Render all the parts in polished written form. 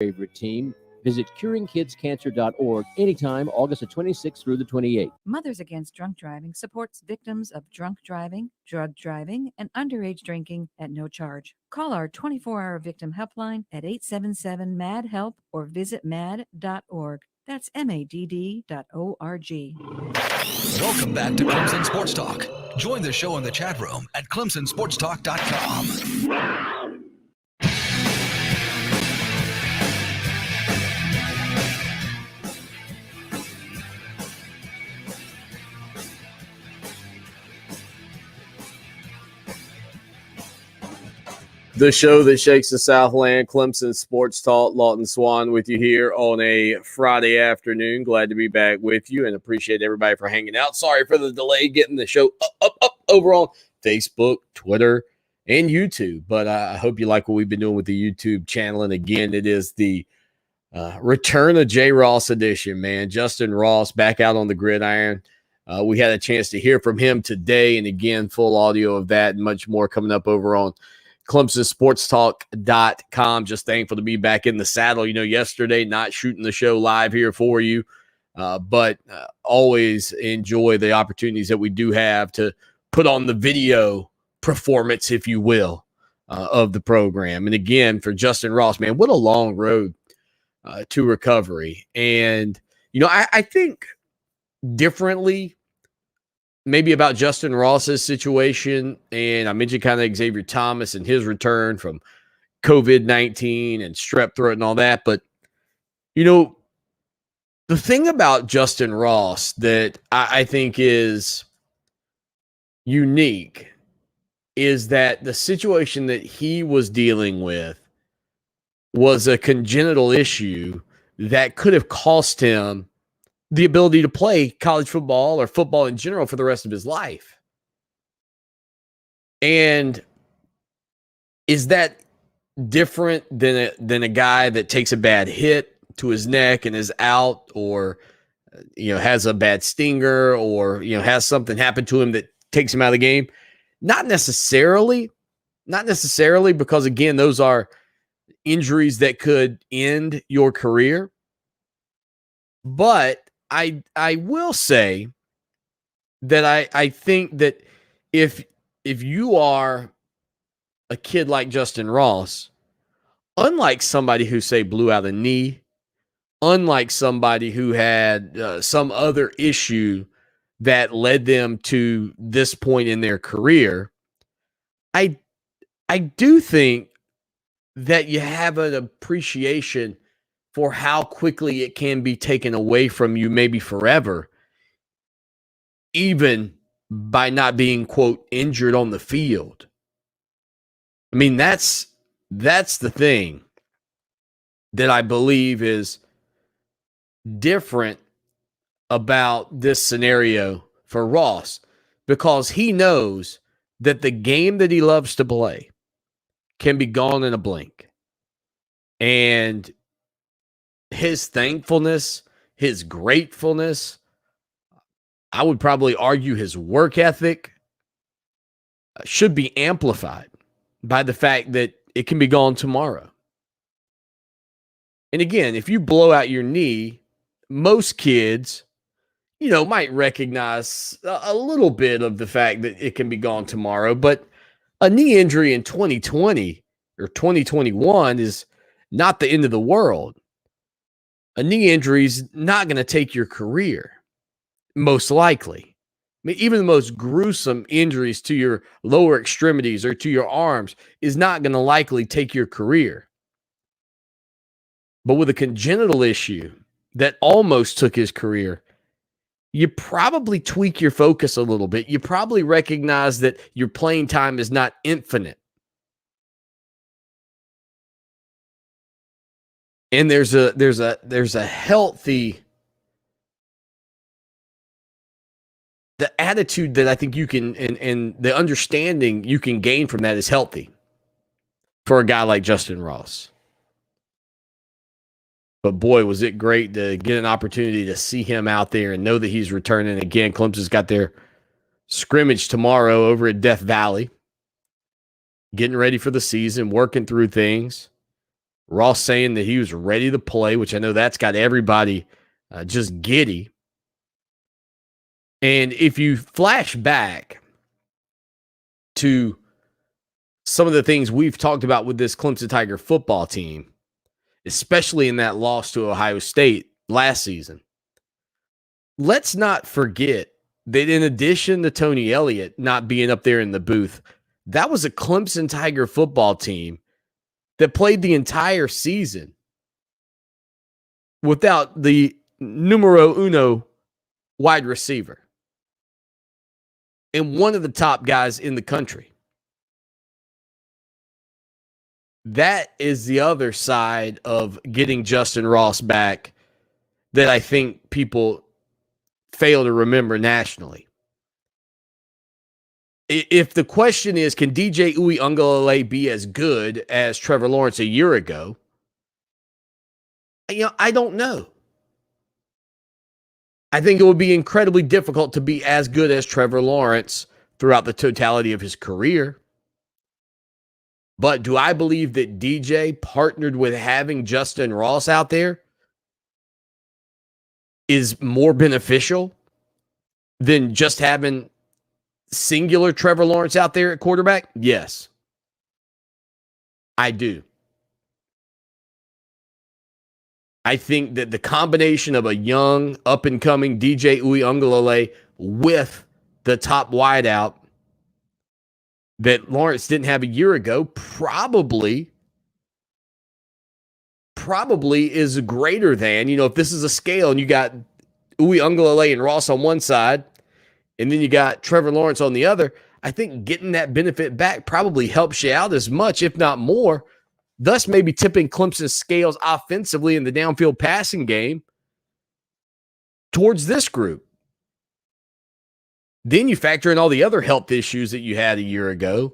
favorite team. Visit curingkidscancer.org anytime August the 26th through the 28th. Mothers Against Drunk Driving supports victims of drunk driving, drug driving, and underage drinking at no charge. Call our 24-hour victim helpline at 877-MAD-HELP or visit mad.org. That's MADD.org. Welcome back to Clemson Sports Talk. Join the show in the chat room at clemsonsportstalk.com. The show that shakes the Southland, Clemson Sports Talk. Lawton Swan with you here on a Friday afternoon. Glad to be back with you and appreciate everybody for hanging out. Sorry for the delay getting the show up over on Facebook, Twitter, and YouTube. But I hope you like what we've been doing with the YouTube channel. And again, it is the return of J. Ross edition, man. Justin Ross back out on the gridiron. We had a chance to hear from him today. And again, full audio of that and much more coming up over on ClemsonSportsTalk.com. Just thankful to be back in the saddle. Yesterday, not shooting the show live here for you, but always enjoy the opportunities that we do have to put on the video performance, if you will, of the program. And again, for Justin Ross, man, what a long road to recovery. And, I think differently maybe about Justin Ross's situation, and I mentioned kind of Xavier Thomas and his return from COVID-19 and strep throat and all that. But, the thing about Justin Ross that I think is unique is that the situation that he was dealing with was a congenital issue that could have cost him the ability to play college football or football in general for the rest of his life. And is that different than a guy that takes a bad hit to his neck and is out, or has a bad stinger, or has something happen to him that takes him out of the game? Not necessarily, because again, those are injuries that could end your career. But I will say that I think that if you are a kid like Justin Ross, unlike somebody who, say, blew out a knee, unlike somebody who had some other issue that led them to this point in their career, I do think that you have an appreciation for how quickly it can be taken away from you, maybe forever, even by not being, quote, injured on the field. I mean, that's the thing that I believe is different about this scenario for Ross, because he knows that the game that he loves to play can be gone in a blink. And his thankfulness, his gratefulness, I would probably argue his work ethic should be amplified by the fact that it can be gone tomorrow. And again, if you blow out your knee, most kids, might recognize a little bit of the fact that it can be gone tomorrow. But a knee injury in 2020 or 2021 is not the end of the world. A knee injury is not going to take your career, most likely. I mean, even the most gruesome injuries to your lower extremities or to your arms is not going to likely take your career. But with a congenital issue that almost took his career, you probably tweak your focus a little bit. You probably recognize that your playing time is not infinite. And there's a healthy, the attitude that I think you can, and the understanding you can gain from that is healthy for a guy like Justin Ross. But boy, was it great to get an opportunity to see him out there and know that he's returning. Again, Clemson's got their scrimmage tomorrow over at Death Valley, getting ready for the season, working through things. Ross saying that he was ready to play, which I know that's got everybody just giddy. And if you flash back to some of the things we've talked about with this Clemson Tiger football team, especially in that loss to Ohio State last season, let's not forget that in addition to Tony Elliott not being up there in the booth, that was a Clemson Tiger football team that played the entire season without the numero uno wide receiver and one of the top guys in the country. That is the other side of getting Justin Ross back that I think people fail to remember nationally. If the question is, can DJ Uiagalelei be as good as Trevor Lawrence a year ago? I don't know. I think it would be incredibly difficult to be as good as Trevor Lawrence throughout the totality of his career. But do I believe that DJ, partnered with having Justin Ross out there, is more beneficial than just having singular Trevor Lawrence out there at quarterback? Yes, I do. I think that the combination of a young, up-and-coming DJ Uiagalelei with the top wideout that Lawrence didn't have a year ago probably is greater than, if this is a scale and you got Uiagalelei and Ross on one side and then you got Trevor Lawrence on the other, I think getting that benefit back probably helps you out as much, if not more, thus maybe tipping Clemson's scales offensively in the downfield passing game towards this group. Then you factor in all the other health issues that you had a year ago.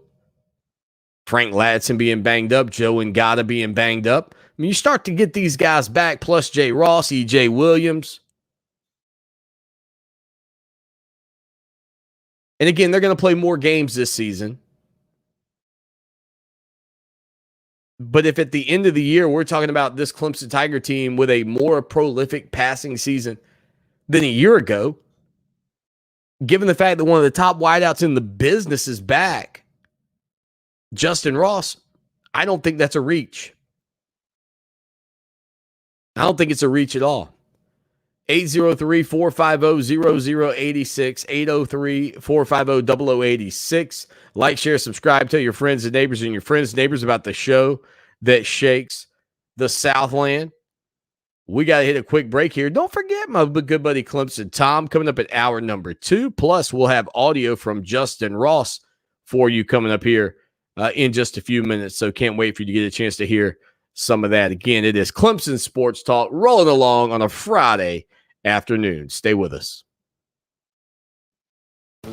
Frank Ladson being banged up, Joe Ngata being banged up. I mean, you start to get these guys back, plus Jay Ross, E.J. Williams. And again, they're going to play more games this season. But if at the end of the year, we're talking about this Clemson Tiger team with a more prolific passing season than a year ago, given the fact that one of the top wideouts in the business is back, Justin Ross, I don't think that's a reach. I don't think it's a reach at all. 803-450-0086, 803-450-0086. Like, share, subscribe, tell your friends and neighbors about the show that shakes the Southland. We got to hit a quick break here. Don't forget my good buddy Clemson Tom coming up at hour number 2. Plus, we'll have audio from Justin Ross for you coming up here in just a few minutes. So can't wait for you to get a chance to hear some of that. Again, it is Clemson Sports Talk rolling along on a Friday afternoon. Stay with us.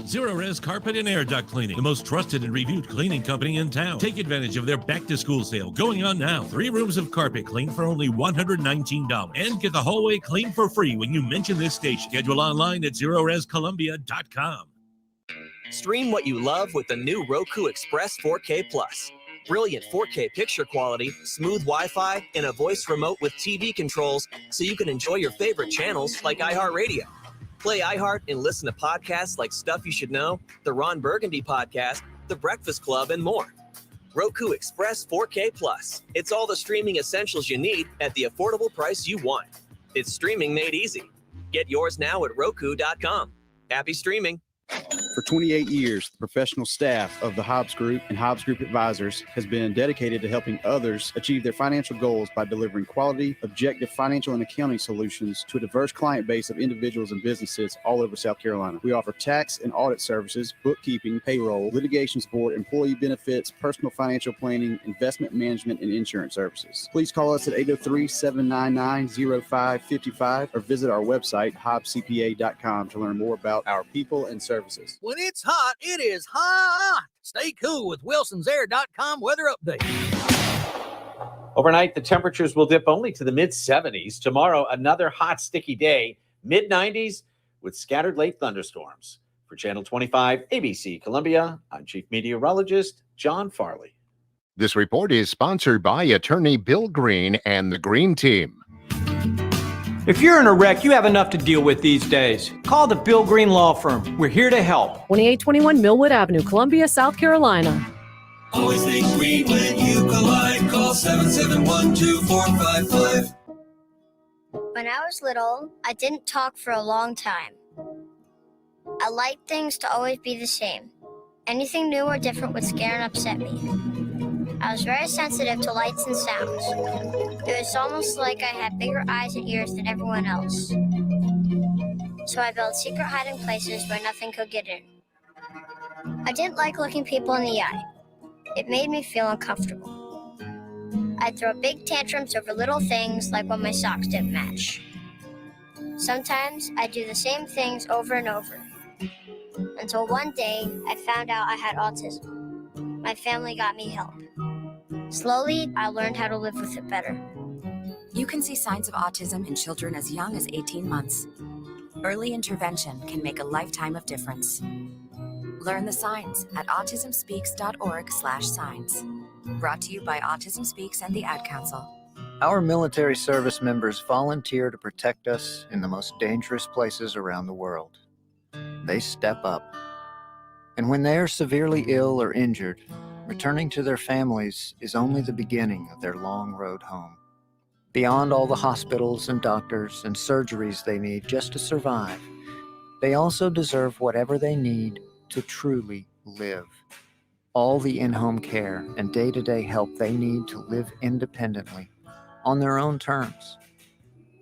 Zero Res Carpet and Air Duct Cleaning, the most trusted and reviewed cleaning company in town. Take advantage of their back-to-school sale going on now. 3 rooms of carpet clean for only $119. And get the hallway clean for free when you mention this station. Schedule online at ZeroResColumbia.com. Stream what you love with the new Roku Express 4K Plus. Brilliant 4K picture quality, smooth Wi-Fi, and a voice remote with TV controls so you can enjoy your favorite channels like iHeartRadio. Play iHeart and listen to podcasts like Stuff You Should Know, the Ron Burgundy Podcast, The Breakfast Club, and more. Roku Express 4K Plus. It's all the streaming essentials you need at the affordable price you want. It's streaming made easy. Get yours now at Roku.com. Happy streaming. For 28 years, the professional staff of the Hobbs Group and Hobbs Group Advisors has been dedicated to helping others achieve their financial goals by delivering quality, objective financial and accounting solutions to a diverse client base of individuals and businesses all over South Carolina. We offer tax and audit services, bookkeeping, payroll, litigation support, employee benefits, personal financial planning, investment management, and insurance services. Please call us at 803-799-0555 or visit our website, hobbscpa.com, to learn more about our people and services. When it's hot, it is hot. Stay cool with Wilson'sAir.com weather update. Overnight, the temperatures will dip only to the mid-70s. Tomorrow, another hot, sticky day, mid-90s with scattered late thunderstorms. For Channel 25 ABC Columbia, I'm Chief Meteorologist John Farley. This report is sponsored by attorney Bill Green and the Green Team. If you're in a wreck, you have enough to deal with these days. Call the Bill Green Law Firm. We're here to help. 2821 Millwood Avenue, Columbia, South Carolina. Always think green when you collide. Call 771-2455. When I was little, I didn't talk for a long time. I liked things to always be the same. Anything new or different would scare and upset me. I was very sensitive to lights and sounds. It was almost like I had bigger eyes and ears than everyone else. So I built secret hiding places where nothing could get in. I didn't like looking people in the eye. It made me feel uncomfortable. I'd throw big tantrums over little things like when my socks didn't match. Sometimes I'd do the same things over and over. Until one day, I found out I had autism. My family got me help. Slowly, I learned how to live with it better. You can see signs of autism in children as young as 18 months. Early intervention can make a lifetime of difference. Learn the signs at autismspeaks.org/signs. Brought to you by Autism Speaks and the Ad Council. Our military service members volunteer to protect us in the most dangerous places around the world. They step up. And when they are severely ill or injured, returning to their families is only the beginning of their long road home. Beyond all the hospitals and doctors and surgeries they need just to survive, they also deserve whatever they need to truly live. All the in-home care and day-to-day help they need to live independently on their own terms.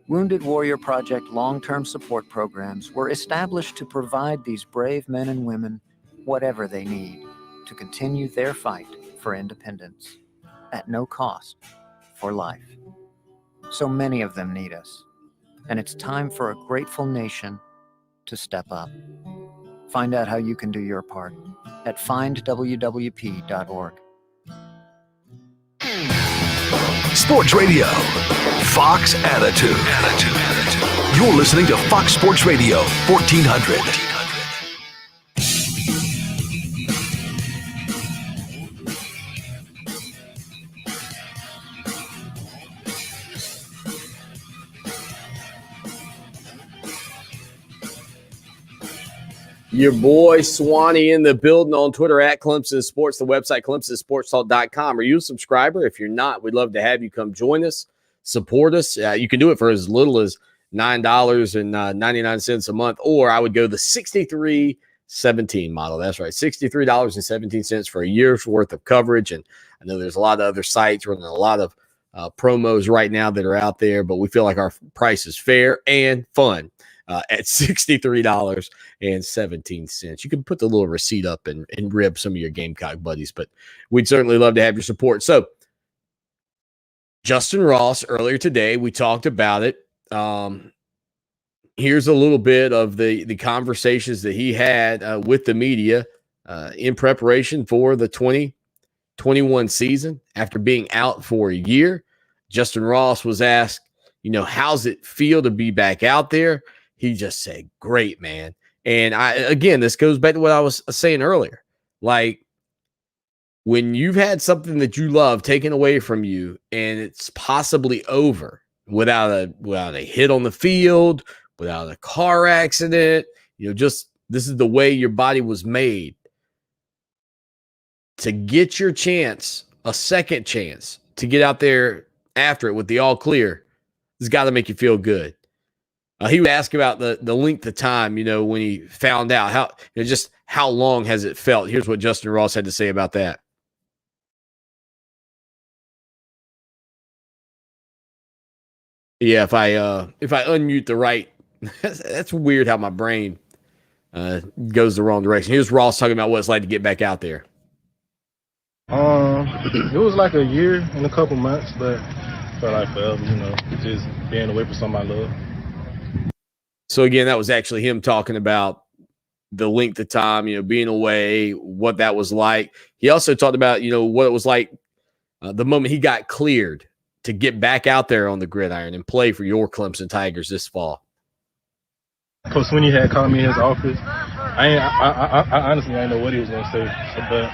Wounded Warrior Project long-term support programs were established to provide these brave men and women whatever they need to continue their fight for independence at no cost for life. So many of them need us, and it's time for a grateful nation to step up. Find out how you can do your part at findwwp.org. Sports Radio, Fox Attitude. You're listening to Fox Sports Radio, 1400. Your boy Swanee in the building on Twitter at Clemson Sports, the website ClemsonSportsTalk.com. Are you a subscriber? If you're not, we'd love to have you come join us, support us. You can do it for as little as $9.99 a month, or I would go the $63.17 model. That's right, $63.17 for a year's worth of coverage. And I know there's a lot of other sites running a lot of promos right now that are out there, but we feel like our price is fair and fun. At $63.17. You can put the little receipt up and rib some of your Gamecock buddies, but we'd certainly love to have your support. So, Justin Ross, earlier today, we talked about it. Here's a little bit of the conversations that he had with the media in preparation for the 2021 season. After being out for a year, Justin Ross was asked, how's it feel to be back out there? He just said, great, man. And this goes back to what I was saying earlier. Like, when you've had something that you love taken away from you and it's possibly over without a hit on the field, without a car accident, just this is the way your body was made. To get your chance, a second chance to get out there after it with the all clear, it's got to make you feel good. He would ask about the length of time, when he found out how long has it felt. Here's what Justin Ross had to say about that. Yeah, if I unmute the right, that's weird how my brain goes the wrong direction. Here's Ross talking about what it's like to get back out there. It was like a year and a couple months, but felt like forever, just being away from somebody I love. So again, that was actually him talking about the length of time, being away, what that was like. He also talked about, what it was like the moment he got cleared to get back out there on the gridiron and play for your Clemson Tigers this fall. Coach Swinney had called me in his office. I honestly didn't know what he was going to say, but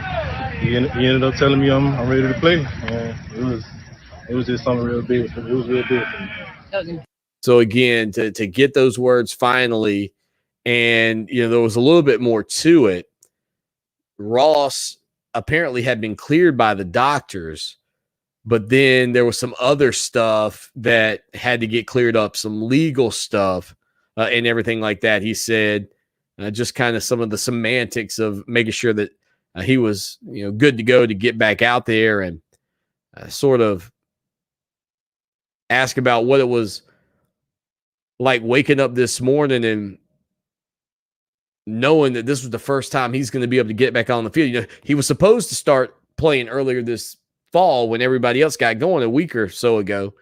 he ended up telling me I'm ready to play. And it was just something real big. It was real big for me. So again, to get those words finally, and there was a little bit more to it. Ross apparently had been cleared by the doctors, but then there was some other stuff that had to get cleared up, some legal stuff and everything like that. He said just kind of some of the semantics of making sure that he was good to go to get back out there, and sort of ask about what it was like waking up this morning and knowing that this was the first time he's going to be able to get back on the field. He was supposed to start playing earlier this fall when everybody else got going a week or so ago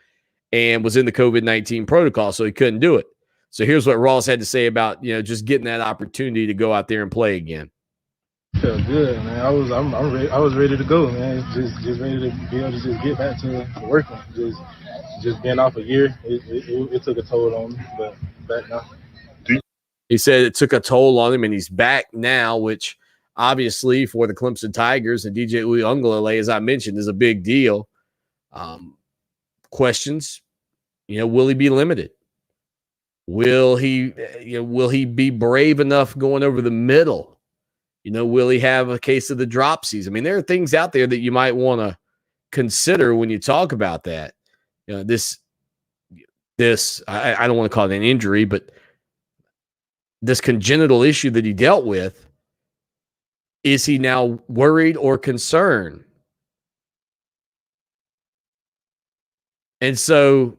and was in the COVID-19 protocol, so he couldn't do it. So here's what Ross had to say about, just getting that opportunity to go out there and play again. Felt good, man. I was ready to go, man. Just ready to be able to just get back to working. Just being off a year, it took a toll on me, but back now. He said it took a toll on him, and he's back now, which obviously for the Clemson Tigers and DJ Uiagalelei, as I mentioned, is a big deal. Questions, will he be limited? Will he be brave enough going over the middle? Will he have a case of the dropsies? I mean, there are things out there that you might want to consider when you talk about that. This I don't want to call it an injury, but this congenital issue that he dealt with, is he now worried or concerned? And so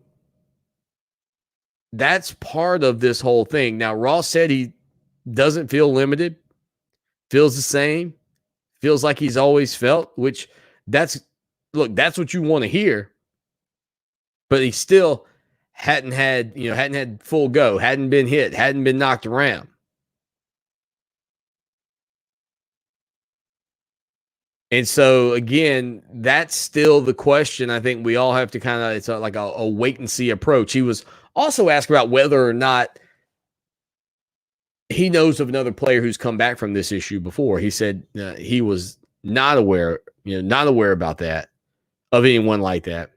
that's part of this whole thing. Now, Ross said he doesn't feel limited, feels the same, feels like he's always felt, which that's what you want to hear. But he still hadn't had full go, hadn't been hit, hadn't been knocked around. And so, again, that's still the question. I think we all have to it's like a wait and see approach. He was also asked about whether or not he knows of another player who's come back from this issue before. He said he was not aware about that, of anyone like that.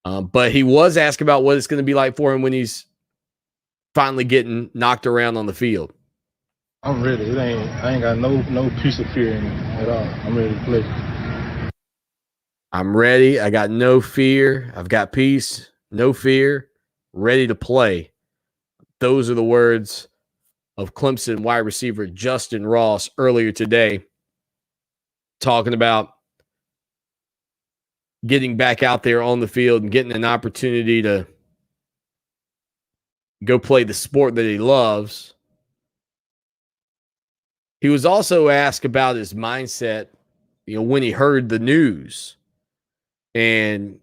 But he was asked about what it's going to be like for him when he's finally getting knocked around on the field. I'm ready. I ain't got no piece of fear in me at all. I'm ready to play. I'm ready. I got no fear. I've got peace, no fear, ready to play. Those are the words of Clemson wide receiver Justin Ross earlier today, talking about getting back out there on the field and getting an opportunity to go play the sport that he loves. He was also asked about his mindset, when he heard the news. And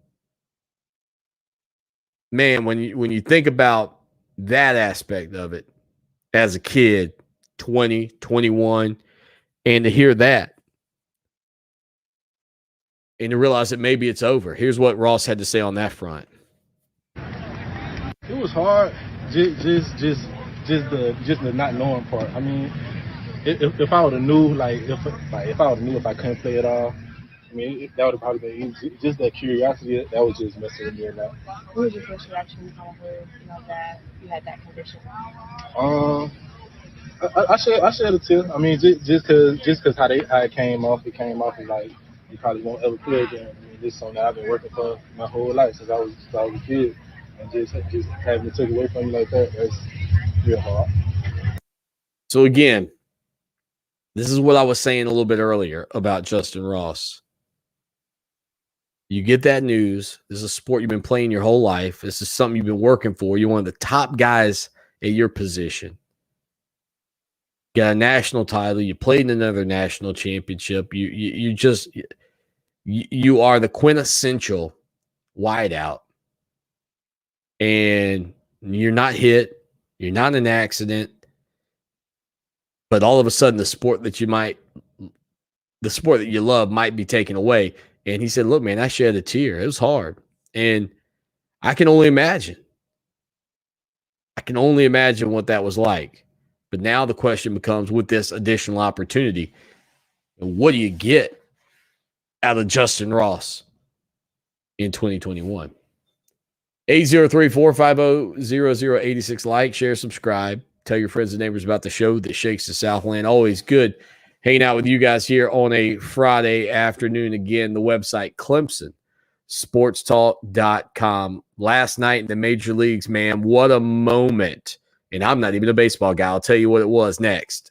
man, when you think about that aspect of it as a kid, 20, 21, and to hear that and to realize that maybe it's over. Here's what Ross had to say on that front. It was hard, just the not knowing part. I mean, if I would have knew, if I would have knew if I couldn't play at all, I mean, that would have probably been easy. Just that curiosity, that was just messing with me a lot. What was your first reaction when you kind of heard, that you had that condition? I shed a tear. I mean, just cause how it came off as like you probably won't ever play again. I mean, this is something that I've been working for my whole life since I was a kid, and just having it taken away from me like that's real hard. So again, this is what I was saying a little bit earlier about Justin Ross. You get that news. This is a sport you've been playing your whole life. This is something you've been working for. You're one of the top guys at your position. You got a national title. You played in another national championship. You are the quintessential wideout. And you're not hit. You're not an accident. But all of a sudden, the sport that you love might be taken away. And he said, look, man, I shed a tear. It was hard. And I can only imagine. what that was like. But now the question becomes, with this additional opportunity, And what do you get out of Justin Ross in 2021? 803-450-0086. Like, share, subscribe. Tell your friends and neighbors about the show that shakes the Southland. Always good hanging out with you guys here on a Friday afternoon. Again, the website, ClemsonSportsTalk.com. Last night in the major leagues, man, what a moment. And I'm not even a baseball guy. I'll tell you what it was next.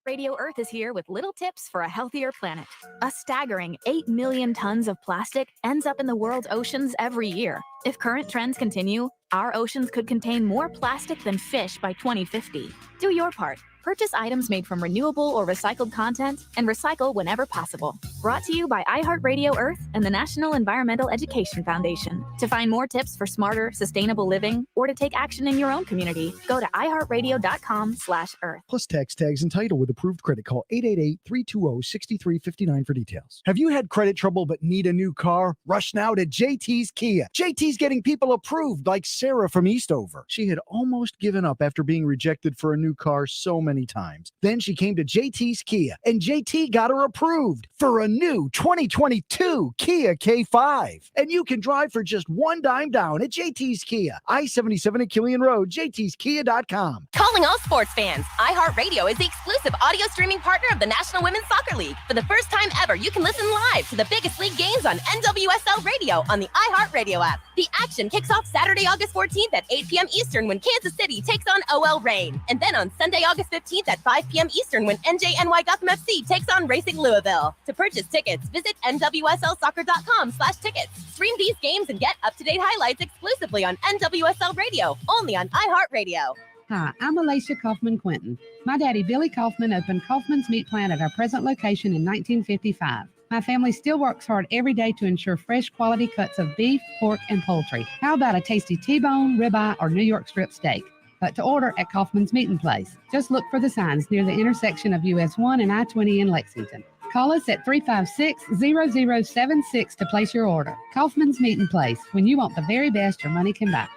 Radio Earth is here with little tips for a healthier planet. A staggering 8 million tons of plastic ends up in the world's oceans every year. If current trends continue, our oceans could contain more plastic than fish by 2050. Do your part. Purchase items made from renewable or recycled content and recycle whenever possible. Brought to you by iHeartRadio Earth and the National Environmental Education Foundation. To find more tips for smarter, sustainable living or to take action in your own community, go to iHeartRadio.com/Earth. Plus tags and title with approved credit. Call 888-320-6359 for details. Have you had credit trouble but need a new car? Rush now to JT's Kia. JT's getting people approved like Sarah from Eastover. She had almost given up after being rejected for a new car so many times. Then she came to JT's Kia and JT got her approved for a new 2022 Kia K5. And you can drive for just $1 down at JT's Kia. I-77 at Killian Road, jtskia.com. Calling all sports fans, iHeartRadio is the exclusive audio streaming partner of the National Women's Soccer League. For the first time ever, you can listen live to the biggest league games on NWSL Radio on the iHeartRadio app. The action kicks off Saturday, August 14th at 8 p.m. Eastern when Kansas City takes on OL Reign. And then on Sunday, August 15th at 5 p.m. Eastern when NJNY Gotham FC takes on Racing Louisville. To purchase tickets, visit NWSLsoccer.com/tickets. Stream these games and get up-to-date highlights exclusively on NWSL Radio, only on iHeartRadio. Hi, I'm Alicia Kaufman-Quinton. My daddy, Billy Kaufman, opened Kaufman's Meat Plant at our present location in 1955. My family still works hard every day to ensure fresh quality cuts of beef, pork, and poultry. How about a tasty T-bone, ribeye, or New York strip steak? But to order at Kaufman's Meat Place. Just look for the signs near the intersection of US 1 and I-20 in Lexington. Call us at 356-0076 to place your order. Kaufman's Meat Place, when you want the very best your money can buy.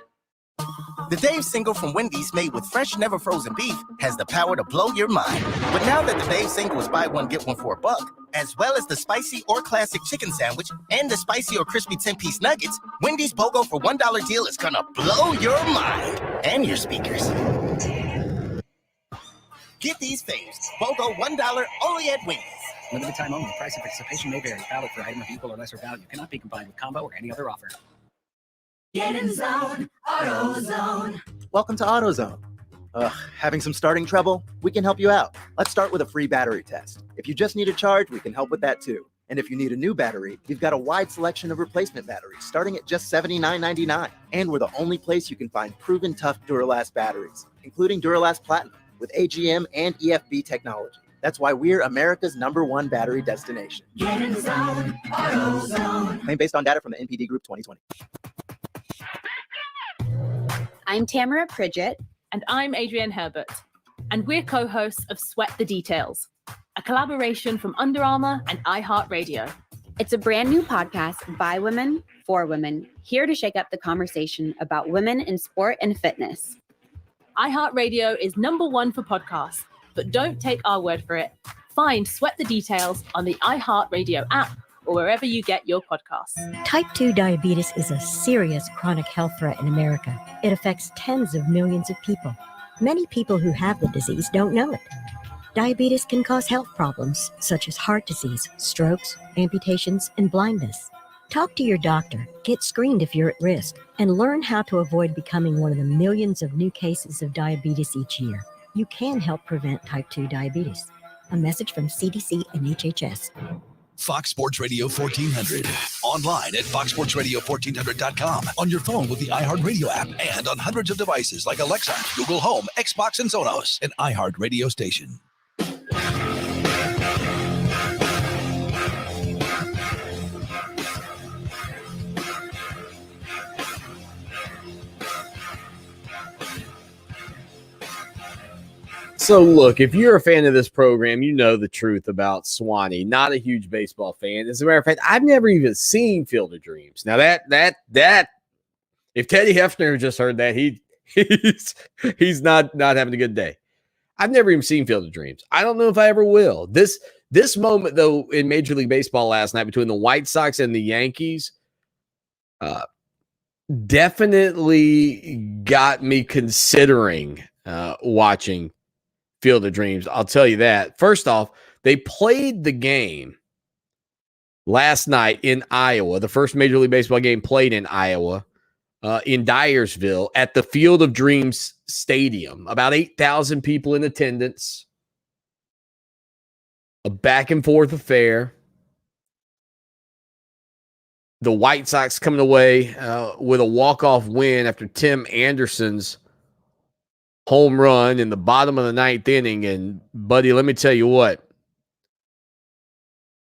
The Dave Single from Wendy's made with fresh, never frozen beef has the power to blow your mind. But now that the Dave Single is buy one, get one for $1, as well as the spicy or classic chicken sandwich and the spicy or crispy 10-piece nuggets, Wendy's BOGO for $1 deal is gonna blow your mind and your speakers. Get these faves. BOGO $1 only at Wendy's. Limited time only. Price and participation may vary. Valid for item of equal or lesser value. Cannot be combined with combo or any other offer. Get in zone, AutoZone. Welcome to AutoZone. Having some starting trouble? We can help you out. Let's start with a free battery test. If you just need a charge, we can help with that too. And if you need a new battery, we've got a wide selection of replacement batteries starting at just $79.99. And we're the only place you can find proven tough Duralast batteries, including Duralast Platinum with AGM and EFB technology. That's why we're America's #1 battery destination. Get in zone, AutoZone. Claim based on data from the NPD Group 2020. I'm Tamara Pridgett. And I'm Adrienne Herbert. And we're co-hosts of Sweat the Details, a collaboration from Under Armour and iHeartRadio. It's a brand new podcast by women, for women, here to shake up the conversation about women in sport and fitness. iHeartRadio is #1 for podcasts, but don't take our word for it. Find Sweat the Details on the iHeartRadio app or wherever you get your podcasts. Type 2 diabetes is a serious chronic health threat in America. It affects tens of millions of people. Many people who have the disease don't know it. Diabetes can cause health problems such as heart disease, strokes, amputations, and blindness. Talk to your doctor, get screened if you're at risk, and learn how to avoid becoming one of the millions of new cases of diabetes each year. You can help prevent type 2 diabetes. A message from CDC and HHS. Fox Sports Radio 1400. Online at foxsportsradio1400.com. On your phone with the iHeartRadio app and on hundreds of devices like Alexa, Google Home, Xbox, and Sonos. An iHeartRadio station. So, look, if you're a fan of this program, you know the truth about Swanee. Not a huge baseball fan. As a matter of fact, I've never even seen Field of Dreams. Now, that if Teddy Hefner just heard that, he's not having a good day. I've never even seen Field of Dreams. I don't know if I ever will. This moment, though, in Major League Baseball last night between the White Sox and the Yankees definitely got me considering watching Field of Dreams. I'll tell you that. First off, they played the game last night in Iowa, the first Major League Baseball game played in Iowa, in Dyersville at the Field of Dreams Stadium. About 8,000 people in attendance. A back and forth affair. The White Sox coming away with a walk-off win after Tim Anderson's home run in the bottom of the ninth inning. And, buddy, let me tell you what.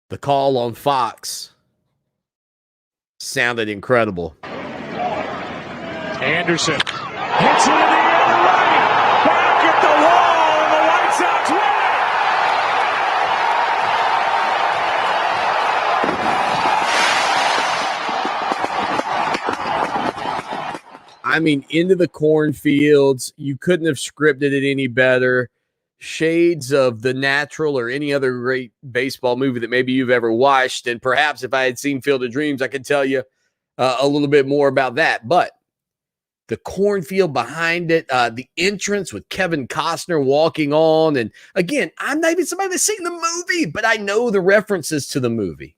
The call on Fox sounded incredible. Anderson hits it in the air right. Back at the wall, and the White Sox win it. I mean, into the cornfields. You couldn't have scripted it any better. Shades of The Natural or any other great baseball movie that maybe you've ever watched. And perhaps if I had seen Field of Dreams, I could tell you a little bit more about that. But the cornfield behind it, the entrance with Kevin Costner walking on. And again, I'm not even somebody that's seen the movie, but I know the references to the movie.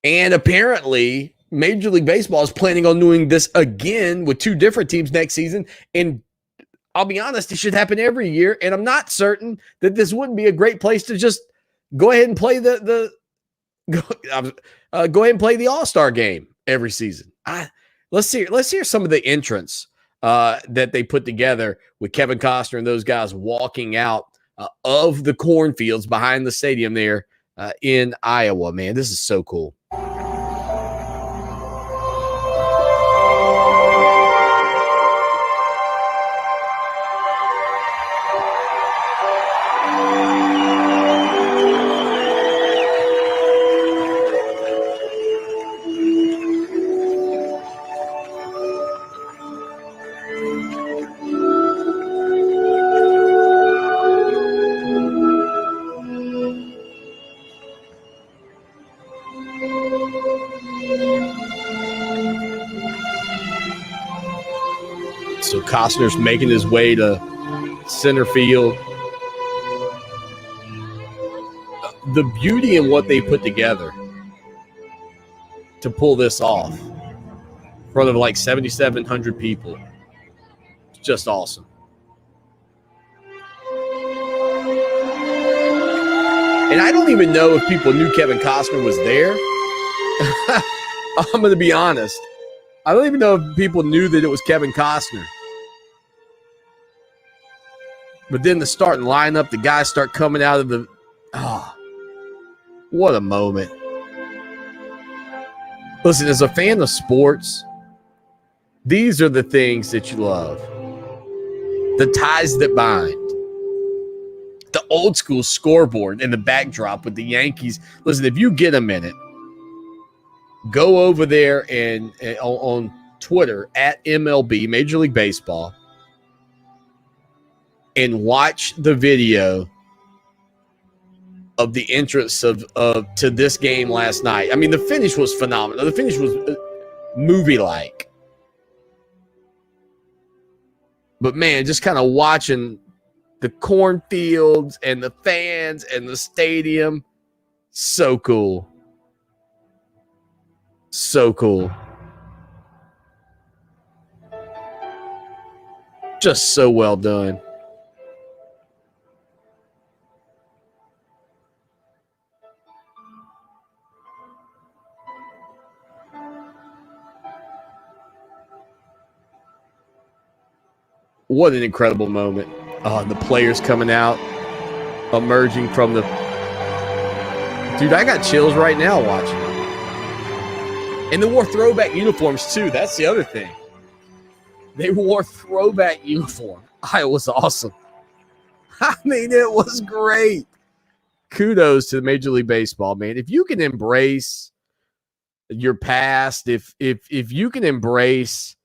And apparently, Major League Baseball is planning on doing this again with two different teams next season. And I'll be honest, it should happen every year. And I'm not certain that this wouldn't be a great place to just go ahead and play go ahead and play the All-Star game every season. Let's hear some of the entrance that they put together with Kevin Costner and those guys walking out of the cornfields behind the stadium there in Iowa. Man, this is so cool. So Costner's making his way to center field. The beauty in what they put together to pull this off in front of like 7,700 people. It's just awesome. And I don't even know if people knew Kevin Costner was there. I'm going to be honest. I don't even know if people knew that it was Kevin Costner. But then the starting lineup, the guys start coming out of the... Oh, what a moment. Listen, as a fan of sports, these are the things that you love. The ties that bind. The old school scoreboard and the backdrop with the Yankees. Listen, if you get a minute, go over there and on Twitter at MLB, Major League Baseball, and watch the video of the entrance of to this game last night. I mean, the finish was phenomenal. The finish was movie-like. But, man, just kind of watching the cornfields and the fans and the stadium, so cool. So cool. Just so well done. What an incredible moment. The players coming out, emerging from the... Dude, I got chills right now watching it. And they wore throwback uniforms, too. That's the other thing. They wore throwback uniform. It was awesome. I mean, it was great. Kudos to Major League Baseball, man. If you can embrace your past, if you can embrace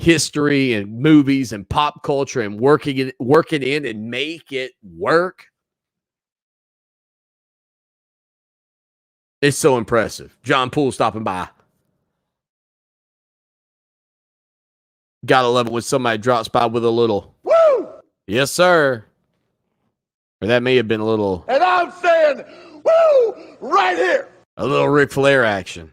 history and movies and pop culture and work it in and make it work. It's so impressive. John Poole stopping by. Gotta love it when somebody drops by with a little woo! Yes, sir. Or that may have been a little. And I'm saying, woo, right here. A little Ric Flair action.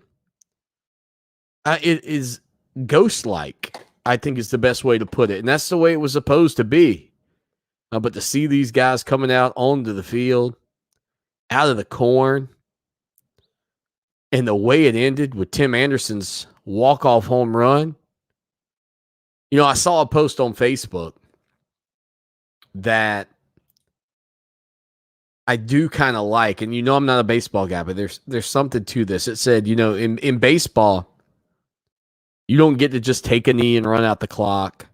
It is ghost-like, I think is the best way to put it. And that's the way it was supposed to be. But to see these guys coming out onto the field, out of the corn, and the way it ended with Tim Anderson's walk-off home run. You know, I saw a post on Facebook that I do kind of like, and you know I'm not a baseball guy, but there's something to this. It said, you know, in baseball, you don't get to just take a knee and run out the clock.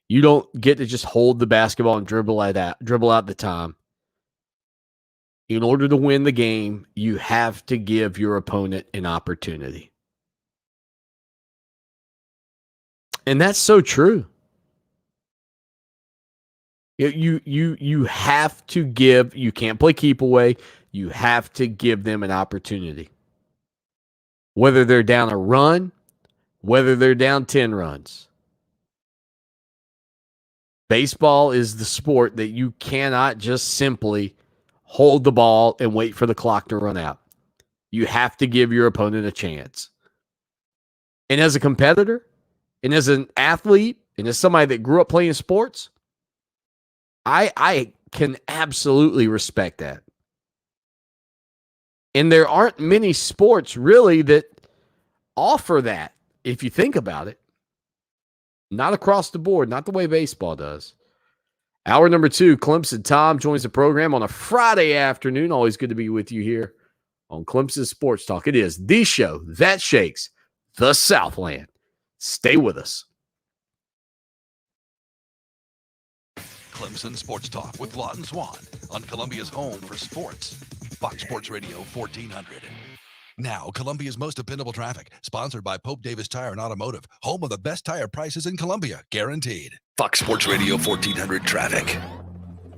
You don't get to just hold the basketball and dribble out the time. In order to win the game, you have to give your opponent an opportunity. And that's so true. You have to give, you can't play keep away. You have to give them an opportunity. Whether they're down a run, whether they're down 10 runs. Baseball is the sport that you cannot just simply hold the ball and wait for the clock to run out. You have to give your opponent a chance. And as a competitor, and as an athlete, and as somebody that grew up playing sports, I can absolutely respect that. And there aren't many sports really that offer that, if you think about it. Not across the board, not the way baseball does. Hour number 2, Clemson Tom joins the program on a Friday afternoon. Always good to be with you here on Clemson Sports Talk. It is the show that shakes the Southland. Stay with us. Clemson Sports Talk with Lawton Swan on Columbia's home for sports. Fox Sports Radio 1400. Now, Columbia's most dependable traffic, sponsored by Pope Davis Tire and Automotive, home of the best tire prices in Columbia, guaranteed. Fox Sports Radio 1400 traffic.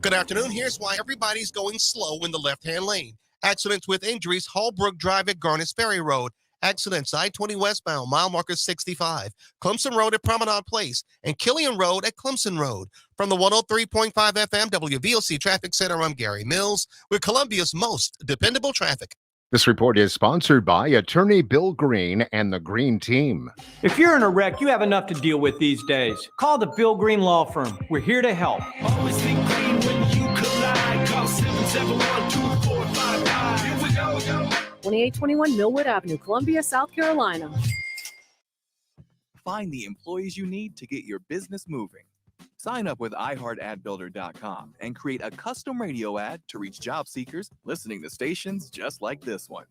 Good afternoon. Here's why everybody's going slow in the left-hand lane. Accidents with injuries, Hallbrook Drive at Garnets Ferry Road. Accidents, I-20 westbound, mile marker 65. Clemson Road at Promenade Place and Killian Road at Clemson Road. From the 103.5 FM WVOC Traffic Center, I'm Gary Mills with Columbia's most dependable traffic. This report is sponsored by attorney Bill Green and the Green Team. If you're in a wreck, you have enough to deal with these days. Call the Bill Green Law Firm. We're here to help. Always think green when you collide. Call 771-2455. Here we go. 2821 Millwood Avenue, Columbia, South Carolina. Find the employees you need to get your business moving. Sign up with iHeartAdBuilder.com and create a custom radio ad to reach job seekers listening to stations just like this one.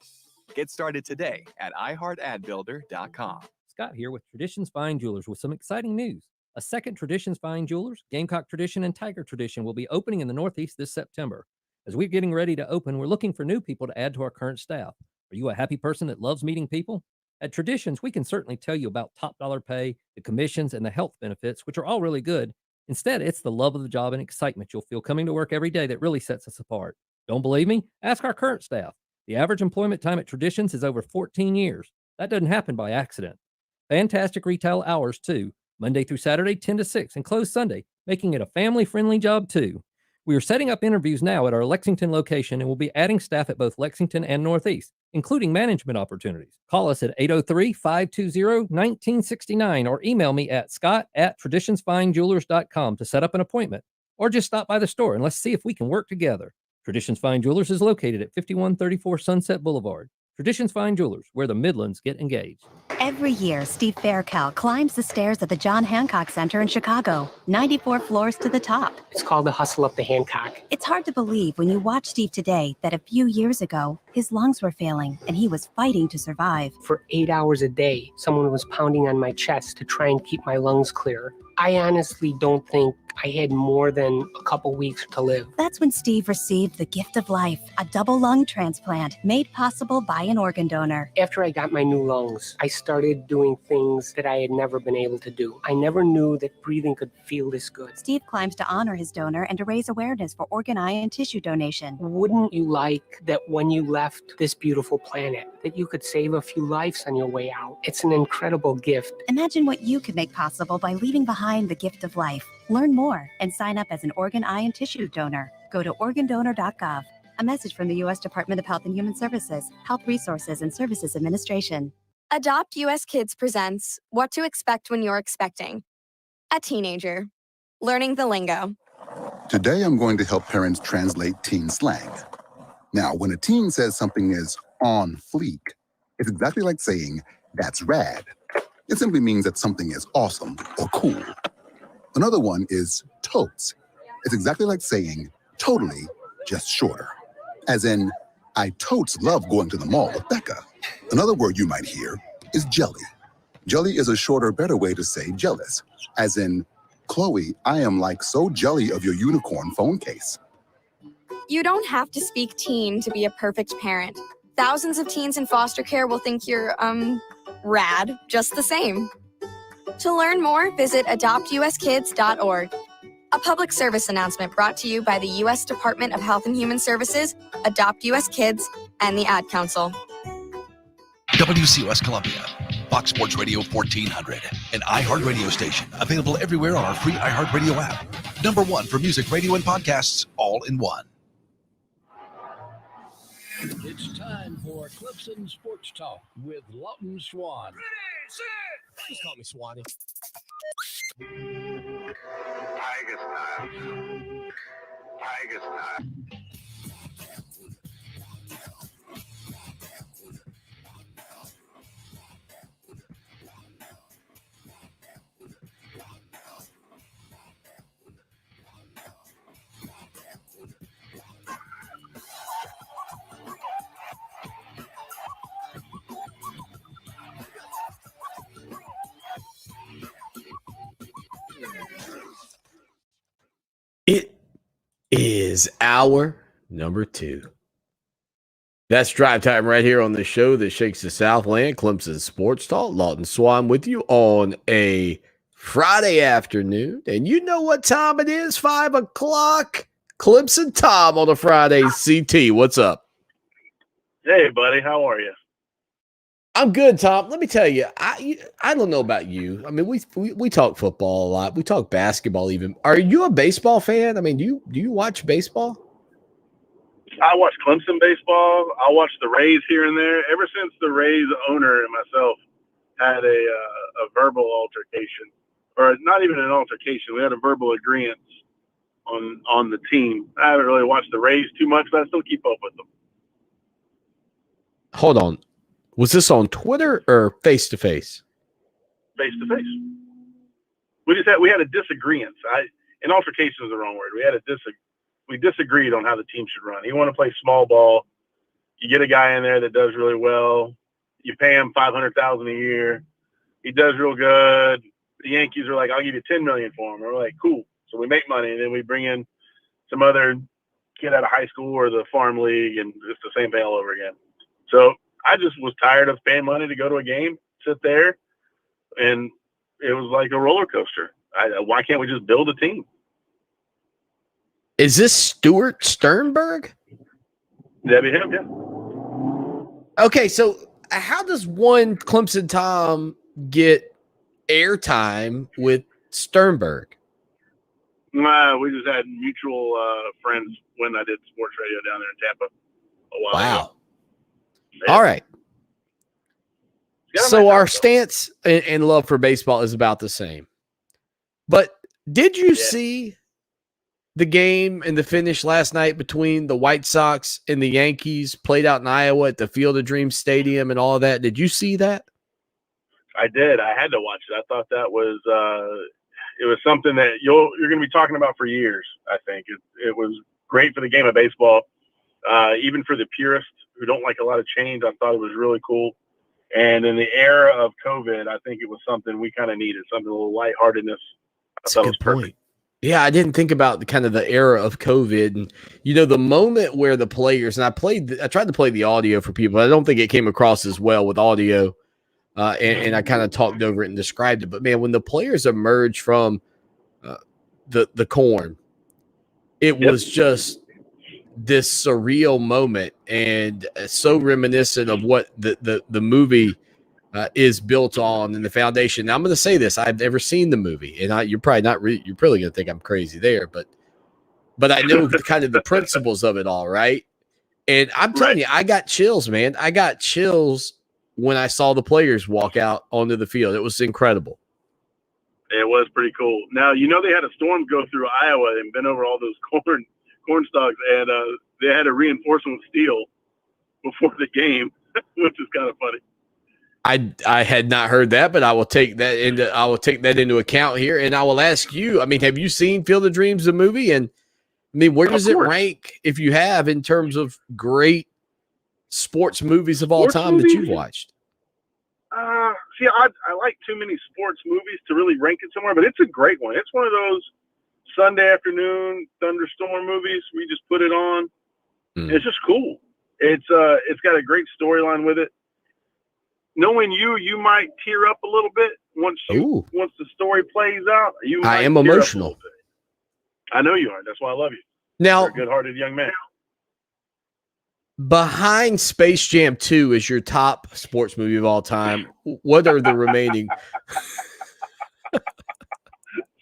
Get started today at iHeartAdBuilder.com. Scott here with Traditions Fine Jewelers with some exciting news. A second Traditions Fine Jewelers, Gamecock Tradition, and Tiger Tradition will be opening in the Northeast this September. As we're getting ready to open, we're looking for new people to add to our current staff. Are you a happy person that loves meeting people? At Traditions, we can certainly tell you about top dollar pay, the commissions, and the health benefits, which are all really good. Instead, it's the love of the job and excitement you'll feel coming to work every day that really sets us apart. Don't believe me? Ask our current staff. The average employment time at Traditions is over 14 years. That doesn't happen by accident. Fantastic retail hours, too. Monday through Saturday, 10 to 6, and closed Sunday, making it a family-friendly job, too. We are setting up interviews now at our Lexington location and will be adding staff at both Lexington and Northeast, including management opportunities. Call us at 803-520-1969 or email me at scott@traditionsfinejewelers.com to set up an appointment, or just stop by the store and let's see if we can work together. Traditions Fine Jewelers is located at 5134 Sunset Boulevard. Traditions Fine Jewelers, where the Midlands get engaged. Every year, Steve Faircal climbs the stairs at the John Hancock Center in Chicago, 94 floors to the top. It's called the hustle up the Hancock. It's hard to believe when you watch Steve today that a few years ago, his lungs were failing and he was fighting to survive. For 8 hours a day, someone was pounding on my chest to try and keep my lungs clear. I honestly don't think like I had more than a couple weeks to live. That's when Steve received the gift of life, a double lung transplant made possible by an organ donor. After I got my new lungs, I started doing things that I had never been able to do. I never knew that breathing could feel this good. Steve climbs to honor his donor and to raise awareness for organ, eye, and tissue donation. Wouldn't you like that when you left this beautiful planet, that you could save a few lives on your way out? It's an incredible gift. Imagine what you could make possible by leaving behind the gift of life. Learn more and sign up as an organ, eye, and tissue donor. Go to organdonor.gov. A message from the U.S. Department of Health and Human Services, Health Resources and Services Administration. Adopt US Kids presents What to Expect When You're Expecting. A teenager. Learning the lingo. Today, I'm going to help parents translate teen slang. Now, when a teen says something is on fleek, it's exactly like saying, that's rad. It simply means that something is awesome or cool. Another one is totes. It's exactly like saying, totally, just shorter. As in, I totes love going to the mall with Becca. Another word you might hear is jelly. Jelly is a shorter, better way to say jealous. As in, Chloe, I am like so jelly of your unicorn phone case. You don't have to speak teen to be a perfect parent. Thousands of teens in foster care will think you're, rad just the same. To learn more, visit adoptuskids.org. A public service announcement brought to you by the U.S. Department of Health and Human Services, Adopt U.S. Kids, and the Ad Council. WCOS Columbia, Fox Sports Radio 1400, an iHeart radio station available everywhere on our free iHeart Radio app. Number one for music, radio, and podcasts, all in one. It's time for Clemson Sports Talk with Lawton Swan. Just call me Swanee. Tiger style. It is hour number 2. That's drive time right here on the show that shakes the Southland, Clemson Sports Talk. Lawton Swan with you on a Friday afternoon. And you know what time it is, 5 o'clock. Clemson Tom on a Friday. CT, what's up? Hey, buddy. How are you? I'm good, Tom. Let me tell you, I don't know about you. I mean, we talk football a lot. We talk basketball even. Are you a baseball fan? I mean, do you watch baseball? I watch Clemson baseball. I watch the Rays here and there. Ever since the Rays owner and myself had a verbal altercation, or not even an altercation, we had a verbal agreement on the team. I haven't really watched the Rays too much, but I still keep up with them. Hold on. Was this on Twitter or face-to-face? Face-to-face. We had a disagreement. An altercation is the wrong word. We disagreed on how the team should run. He wanted to play small ball. You get a guy in there that does really well. You pay him $500,000 a year. He does real good. The Yankees are like, I'll give you $10 million for him. We're like, cool. So we make money, and then we bring in some other kid out of high school or the farm league, and it's the same thing all over again. So I just was tired of paying money to go to a game, sit there, and it was like a roller coaster. Why can't we just build a team? Is this Stuart Sternberg? That'd be him, yeah. Okay, so how does one Clemson Tom get airtime with Sternberg? We just had mutual friends when I did sports radio down there in Tampa a while ago. Yeah. All right. So our stance and love for baseball is about the same. But did you see the game and the finish last night between the White Sox and the Yankees played out in Iowa at the Field of Dreams Stadium and all of that? Did you see that? I did. I had to watch it. I thought that was it was something that you're going to be talking about for years. I think it was great for the game of baseball, even for the purists who don't like a lot of change. I thought it was really cool. And in the era of COVID, I think it was something we kind of needed, something a little lightheartedness. That's a good point. Yeah, I didn't think about the kind of the era of COVID, and the moment where the players, and I tried to play the audio for people. I don't think it came across as well with audio, and I kind of talked over it and described it. But man, when the players emerged from the corn, it was just this surreal moment, and so reminiscent of what the movie is built on and the foundation. Now, I'm going to say this: I've never seen the movie, and you're probably not. You're probably going to think I'm crazy there, but I know kind of the principles of it all, right? And I'm telling you, I got chills, man. I got chills when I saw the players walk out onto the field. It was incredible. It was pretty cool. Now, they had a storm go through Iowa and bent over all those corn stalks, and they had to reinforce them with steel before the game, which is kind of funny. I had not heard that, but I will take that into account here, and I will ask you. I mean, have you seen Field of Dreams, the movie? And I mean, where does it rank, if you have, in terms of great sports movies of all time that you've watched? See, I like too many sports movies to really rank it somewhere, but it's a great one. It's one of those Sunday afternoon thunderstorm movies. We just put it on. It's just cool. It's got a great storyline with it. Knowing you might tear up a little bit once the story plays out. I am emotional. I know you are. That's why I love you. Now, you're a good-hearted young man. Behind Space Jam 2 is your top sports movie of all time. What are the remaining?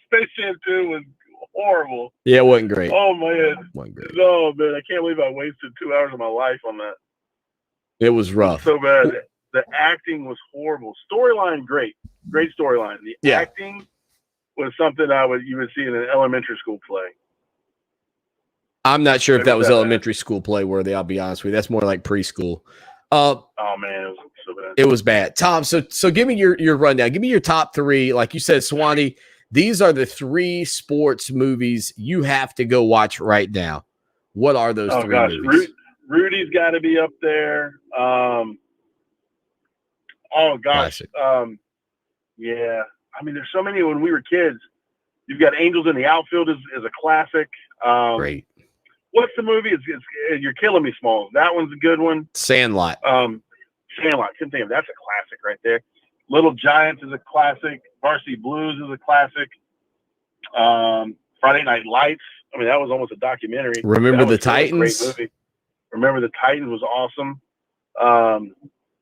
Space Jam 2 was horrible. Yeah, it wasn't great. Oh, man. Wasn't great. No, man. I can't believe I wasted 2 hours of my life on that. It was rough. So bad. The acting was horrible. Storyline, great. Great storyline. The acting was something you would see in an elementary school play. I'm not sure if that was elementary school play worthy. I'll be honest with you. That's more like preschool. Oh man, it was so bad. It was bad. Tom, so give me your rundown. Give me your top three. Like you said, Swanee, these are the 3 sports movies you have to go watch right now. What are those 3 movies? Rudy's got to be up there. Oh gosh. Classic. Yeah. I mean, there's so many when we were kids. You've got Angels in the Outfield is a classic. Great. What's the movie? It's You're Killing Me, Smalls. That one's a good one. Sandlot. Sandlot. Couldn't think of it. That's a classic right there. Little Giants is a classic. Varsity Blues is a classic. Friday Night Lights. I mean, that was almost a documentary. Remember the Titans? Great movie. Remember the Titans was awesome.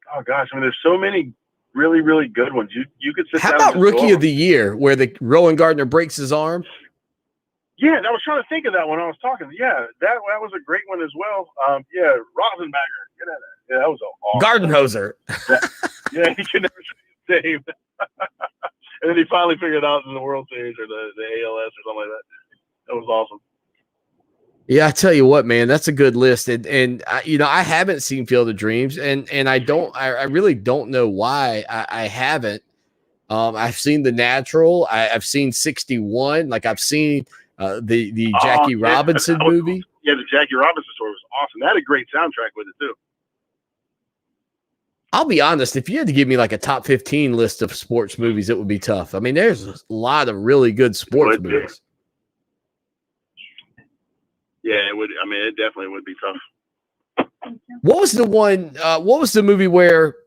Oh gosh, I mean, there's so many really, really good ones. You could sit down. How about Rookie of the Year, where the Rowan Gardner breaks his arm? Yeah, I was trying to think of that when I was talking. Yeah, that was a great one as well. Yeah, Rosenbagger. Get at it. Yeah, that was awesome. Gardenhoser. Yeah, he could never say his name. And then he finally figured it out in the World Series or the ALS or something like that. That was awesome. Yeah, I tell you what, man, that's a good list. And I haven't seen Field of Dreams, and I really don't know why I haven't. I've seen The Natural. I've seen 61. Like, I've seen the Jackie Robinson movie. Yeah, the Jackie Robinson story was awesome. That had a great soundtrack with it too. I'll be honest, if you had to give me like a top 15 list of sports movies, it would be tough. I mean, there's a lot of really good sports movies. Yeah, it would. I mean, it definitely would be tough. What was the one? What was the movie where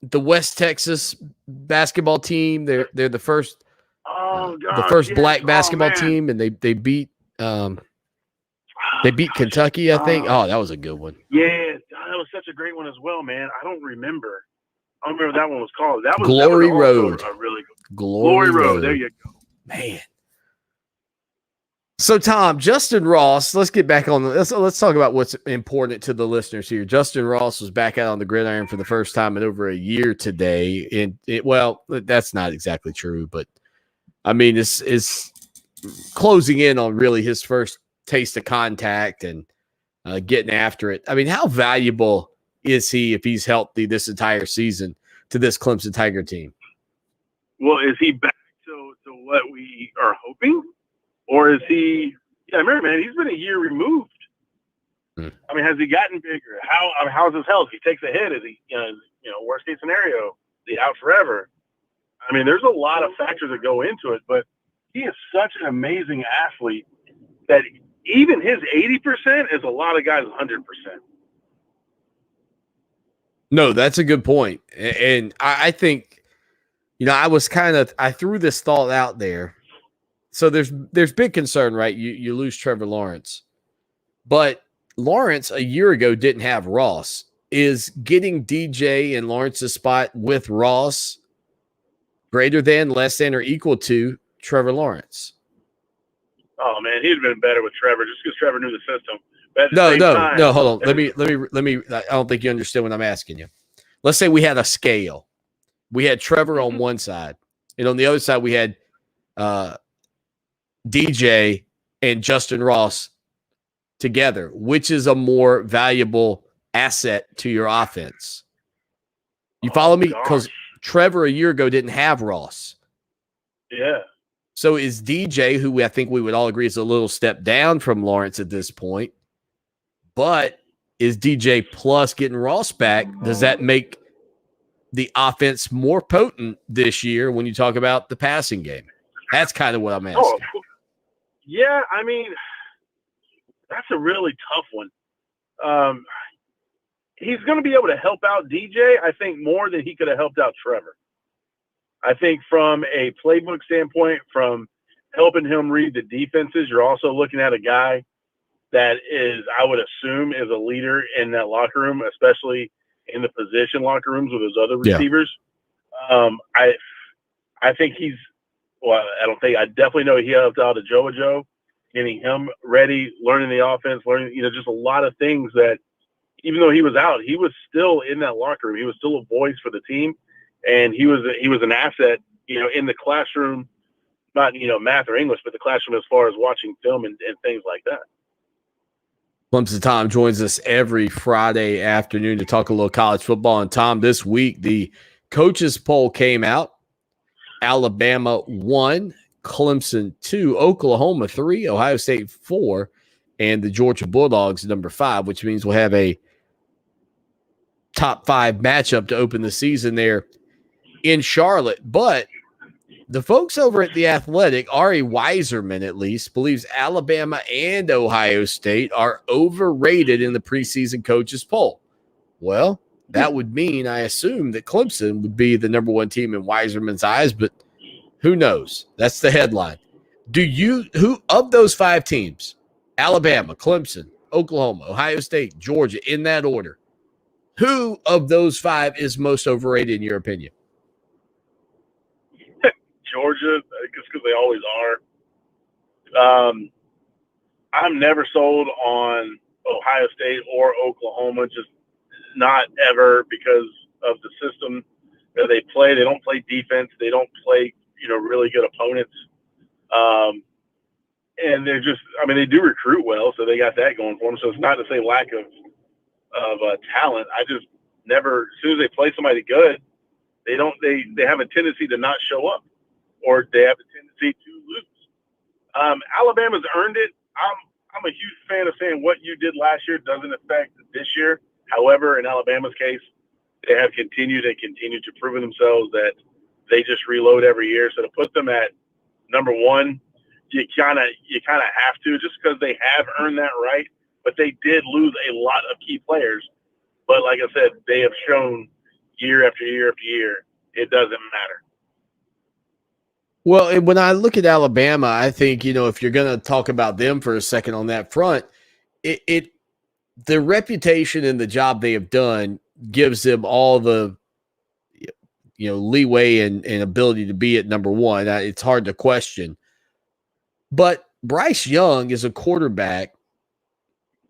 the West Texas basketball team? They're the first. Oh God! The first black basketball team, and they beat Kentucky, I think. Oh, that was a good one. Yeah, that was such a great one as well, man. I don't remember what that one was called. That was Glory Road. A really good. Glory Road. There you go. Man. So, Tom, Justin Ross, let's get back on let's talk about what's important to the listeners here. Justin Ross was back out on the gridiron for the first time in over a year today. And well, that's not exactly true, but I mean, it's closing in on really his first taste of contact and getting after it. I mean, how valuable is he if he's healthy this entire season to this Clemson Tiger team? Well, is he back to what we are hoping? Or is he? Yeah, remember, man, he's been a year removed. I mean, has he gotten bigger? How's his health? If he takes a hit, is he? Worst case scenario, is he out forever? I mean, there's a lot of factors that go into it, but he is such an amazing athlete that even his 80% is a lot of guys' 100%. No, that's a good point. And I think, I threw this thought out there. So there's big concern, right? You lose Trevor Lawrence. But Lawrence a year ago didn't have Ross. Is getting DJ in Lawrence's spot with Ross greater than, less than, or equal to Trevor Lawrence? Oh man, he'd have been better with Trevor just because Trevor knew the system. But at the same time, No. Hold on. Let me. I don't think you understand what I'm asking you. Let's say we had a scale. We had Trevor on one side, and on the other side we had DJ and Justin Ross together. Which is a more valuable asset to your offense? You follow me? Because Trevor a year ago didn't have Ross. Yeah. So is DJ, who I think we would all agree is a little step down from Lawrence at this point, but is DJ plus getting Ross back? Does that make the offense more potent this year when you talk about the passing game? That's kind of what I'm asking. Yeah, I mean, that's a really tough one. He's going to be able to help out DJ, I think, more than he could have helped out Trevor. I think from a playbook standpoint, from helping him read the defenses, you're also looking at a guy that is, I would assume, is a leader in that locker room, especially in the position locker rooms with those other receivers. I think he's, well, I definitely know he helped out Joe, getting him ready, learning the offense, learning, just a lot of things that, even though he was out, he was still in that locker room. He was still a voice for the team, and he was an asset, in the classroom, not, math or English, but the classroom as far as watching film and things like that. Clemson Tom joins us every Friday afternoon to talk a little college football. And Tom, this week, the coaches poll came out. Alabama 1, Clemson 2, Oklahoma 3, Ohio State 4, and the Georgia Bulldogs number 5, which means we'll have a top 5 matchup to open the season there in Charlotte. But the folks over at The Athletic, Ari Weiserman at least, believes Alabama and Ohio State are overrated in the preseason coaches poll. Well, that would mean, I assume, that Clemson would be the number 1 team in Weiserman's eyes, but who knows? That's the headline. Who of those 5 teams, Alabama, Clemson, Oklahoma, Ohio State, Georgia, in that order, who of those 5 is most overrated in your opinion? Georgia, just because they always are. I'm never sold on Ohio State or Oklahoma, just not ever, because of the system that they play. They don't play defense. They don't play, really good opponents. And they're just, they do recruit well, so they got that going for them. So it's not to say lack of talent. I just never, as soon as they play somebody good, they have a tendency to not show up, or they have a tendency to lose. Alabama's earned it. I'm a huge fan of saying what you did last year doesn't affect this year. However, in Alabama's case, they have continued to prove themselves that they just reload every year. So to put them at number 1, you kind of have to, just because they have earned that right. But they did lose a lot of key players. But like I said, they have shown year after year after year, it doesn't matter. Well, and when I look at Alabama, I think, if you're going to talk about them for a second on that front, the reputation and the job they have done gives them all the, leeway and ability to be at number 1. It's hard to question. But Bryce Young is a quarterback,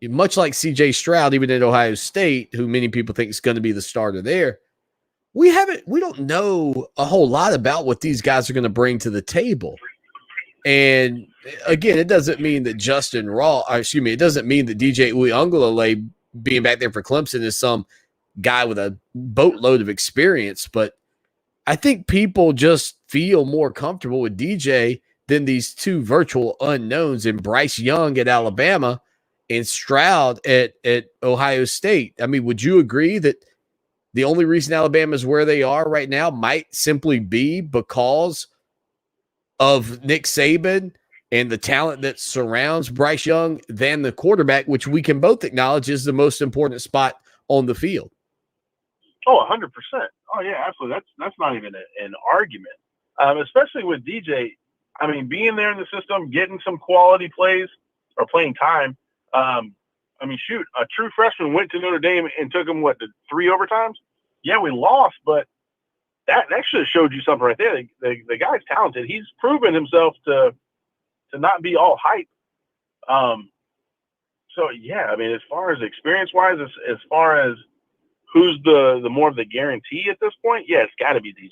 much like C.J. Stroud, even at Ohio State, who many people think is going to be the starter there. We don't know a whole lot about what these guys are going to bring to the table. And again, it doesn't mean that it doesn't mean that DJ Uiagalelei being back there for Clemson is some guy with a boatload of experience. But I think people just feel more comfortable with DJ than these 2 virtual unknowns in Bryce Young at Alabama and Stroud at Ohio State. Would you agree that the only reason Alabama is where they are right now might simply be because of Nick Saban and the talent that surrounds Bryce Young than the quarterback, which we can both acknowledge is the most important spot on the field. Oh, 100%. Oh, yeah, absolutely. That's not even an argument, especially with DJ. I mean, being there in the system, getting some quality plays or playing time. I mean, shoot, a true freshman went to Notre Dame and took them, 3 overtimes? Yeah, we lost, but that should have showed you something right there. The guy's talented. He's proven himself to not be all hype. So, yeah, I mean, as far as experience-wise, as far as who's the more of the guarantee at this point, yeah, it's got to be DJ.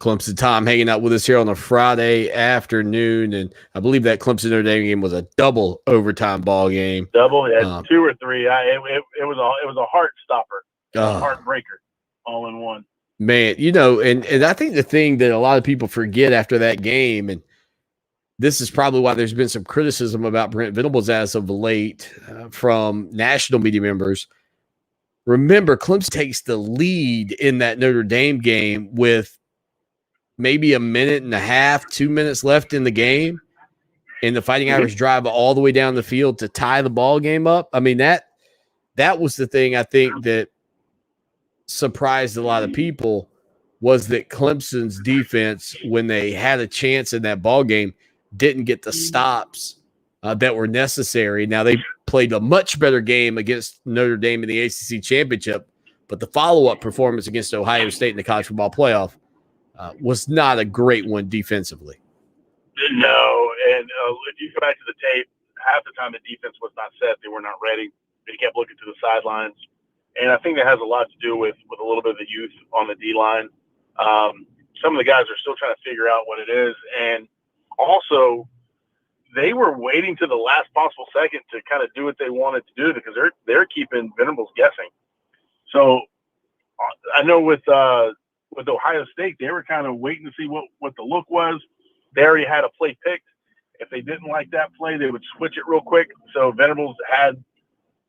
Clemson Tom hanging out with us here on a Friday afternoon, and I believe that Clemson Notre Dame game was a double overtime ball game. Double, yeah, 2 or 3. It was a heart stopper, a heartbreaker, all in one. Man, and I think the thing that a lot of people forget after that game, and this is probably why there's been some criticism about Brent Venables as of late from national media members. Remember, Clemson takes the lead in that Notre Dame game with maybe a minute and a half, 2 minutes left in the game, and the Fighting Irish drive all the way down the field to tie the ball game up. I mean, that was the thing I think that surprised a lot of people, was that Clemson's defense, when they had a chance in that ball game, didn't get the stops that were necessary. Now, they played a much better game against Notre Dame in the ACC championship, but the follow-up performance against Ohio State in the college football playoff was not a great one defensively. No, and if you go back to the tape, half the time the defense was not set. They were not ready. They kept looking to the sidelines. And I think that has a lot to do with a little bit of the youth on the D-line. Some of the guys are still trying to figure out what it is. And also, they were waiting to the last possible second to kind of do what they wanted to do, because they're keeping Venables guessing. So I know with Ohio State, they were kind of waiting to see what the look was. They already had a play picked. If they didn't like that play, they would switch it real quick. So Venables had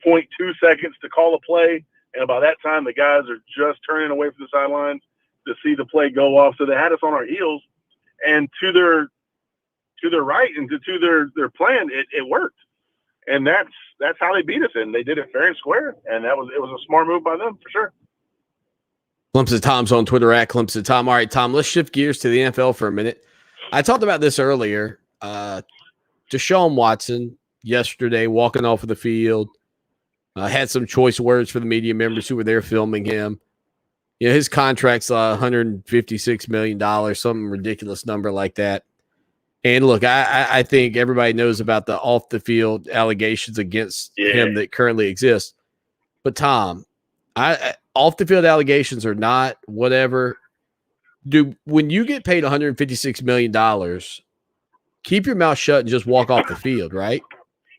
0.2 seconds to call a play, and by that time, the guys are just turning away from the sidelines to see the play go off. So they had us on our heels, and to their right and to their plan, it worked. And that's how they beat us, and they did it fair and square. And it was a smart move by them for sure. Clemson Tom's on Twitter at Clemson Tom. All right, Tom, let's shift gears to the NFL for a minute. I talked about this earlier. Deshaun Watson yesterday walking off of the field had some choice words for the media members who were there filming him. His contract's $156 million, some ridiculous number like that. And look, I think everybody knows about the off-the-field allegations against him that currently exist. But, Tom, off-the-field allegations or not, whatever, when you get paid $156 million, keep your mouth shut and just walk off the field, right?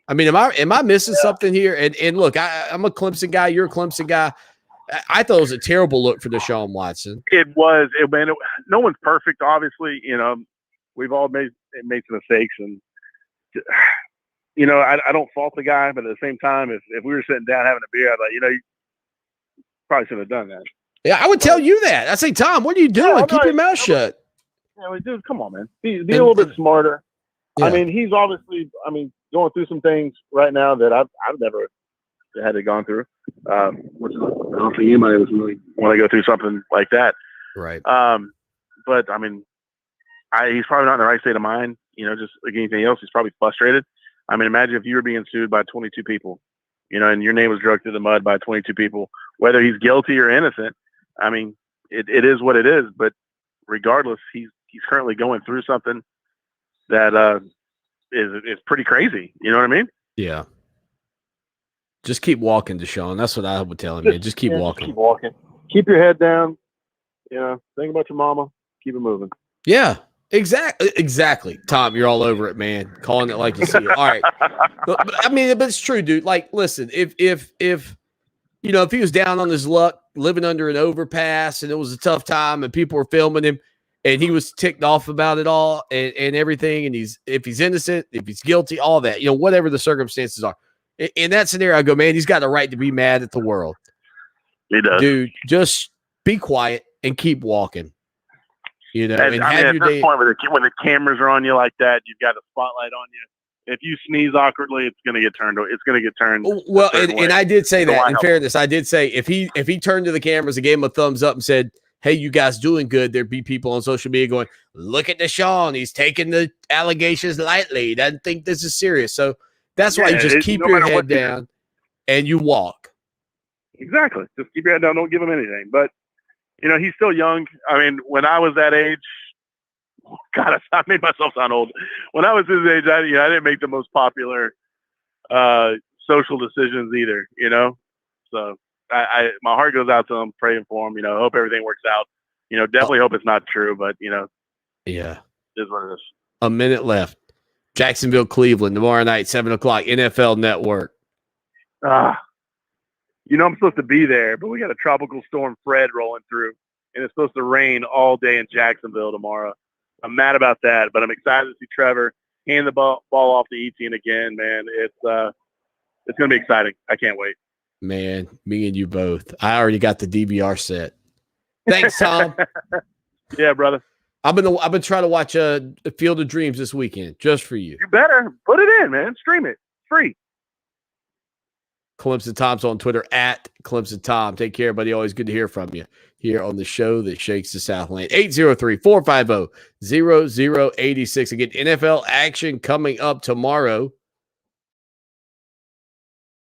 I mean, am I missing something here? And look, I'm a Clemson guy. You're a Clemson guy. I thought it was a terrible look for Deshaun Watson. It was. No one's perfect, obviously. We've all made some mistakes, and I don't fault the guy, but at the same time, if we were sitting down having a beer, I'd like, you probably shouldn't have done that. Yeah, I would tell you that. I say, Tom, what are you doing? Keep your mouth shut. Yeah, dude, come on, man. Be a little bit smarter. Yeah. I mean, he's obviously, going through some things right now that I've never had to gone through. Which I don't think anybody would really want to go through something like that. Right. But he's probably not in the right state of mind. Just like anything else, he's probably frustrated. Imagine if you were being sued by 22 people, and your name was dragged through the mud by 22 people, whether he's guilty or innocent. It is what it is. But regardless, he's currently going through something that is pretty crazy. You know what I mean? Yeah. Just keep walking, Deshaun. That's what I would tell him, man. Just keep walking. Keep walking. Keep your head down. Think about your mama. Keep it moving. Yeah, exactly. Tom, you're all over it, man. Calling it like you see it. All right. But it's true, dude. Like, listen, if he was down on his luck, living under an overpass, and it was a tough time, and people were filming him, and he was ticked off about it all and everything, and if he's innocent, if he's guilty, all that, whatever the circumstances are. In that scenario, I go, man, he's got a right to be mad at the world. He does. Dude, just be quiet and keep walking. You know, And, and I mean, have at your this day. point, when the cameras are on you like that, you've got a spotlight on you. If you sneeze awkwardly, it's going to get turned. It's going to get turned. Well, a certain way. and I did say So that. I In help. fairness, I did say if he turned to the cameras and gave him a thumbs up and said, "Hey, you guys doing good," there'd be people on social media going, "Look at Deshaun. He's taking the allegations lightly. He doesn't think this is serious." So that's why you just keep no your matter head what you do. down and you walk. Exactly. Just keep your head down. Don't give him anything. But, he's still young. I mean, when I was that age, God, I made myself sound old. When I was his age, I didn't make the most popular social decisions either, So my heart goes out to him, praying for him. Hope everything works out. Definitely hope it's not true, but, Yeah. it is what it is. A minute left. Jacksonville, Cleveland, tomorrow night, 7:00, NFL Network. I'm supposed to be there, but we got a tropical storm Fred rolling through, and it's supposed to rain all day in Jacksonville tomorrow. I'm mad about that, but I'm excited to see Trevor hand the ball off to Etienne again, man. It's going to be exciting. I can't wait. Man, me and you both. I already got the DVR set. Thanks, Tom. Yeah, brother. I've been trying to watch Field of Dreams this weekend just for you. You better put it in, man. Stream it. Free. Clemson Tom's on Twitter at Clemson Tom. Take care, buddy. Always good to hear from you here on the show that shakes the Southland. 803-450-0086. Again, NFL action coming up tomorrow.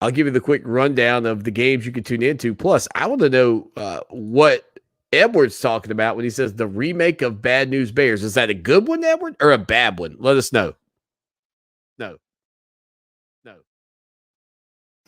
I'll give you the quick rundown of the games you can tune into. Plus, I want to know what Edward's talking about when he says the remake of Bad News Bears. Is that a good one, Edward, or a bad one? Let us know. No.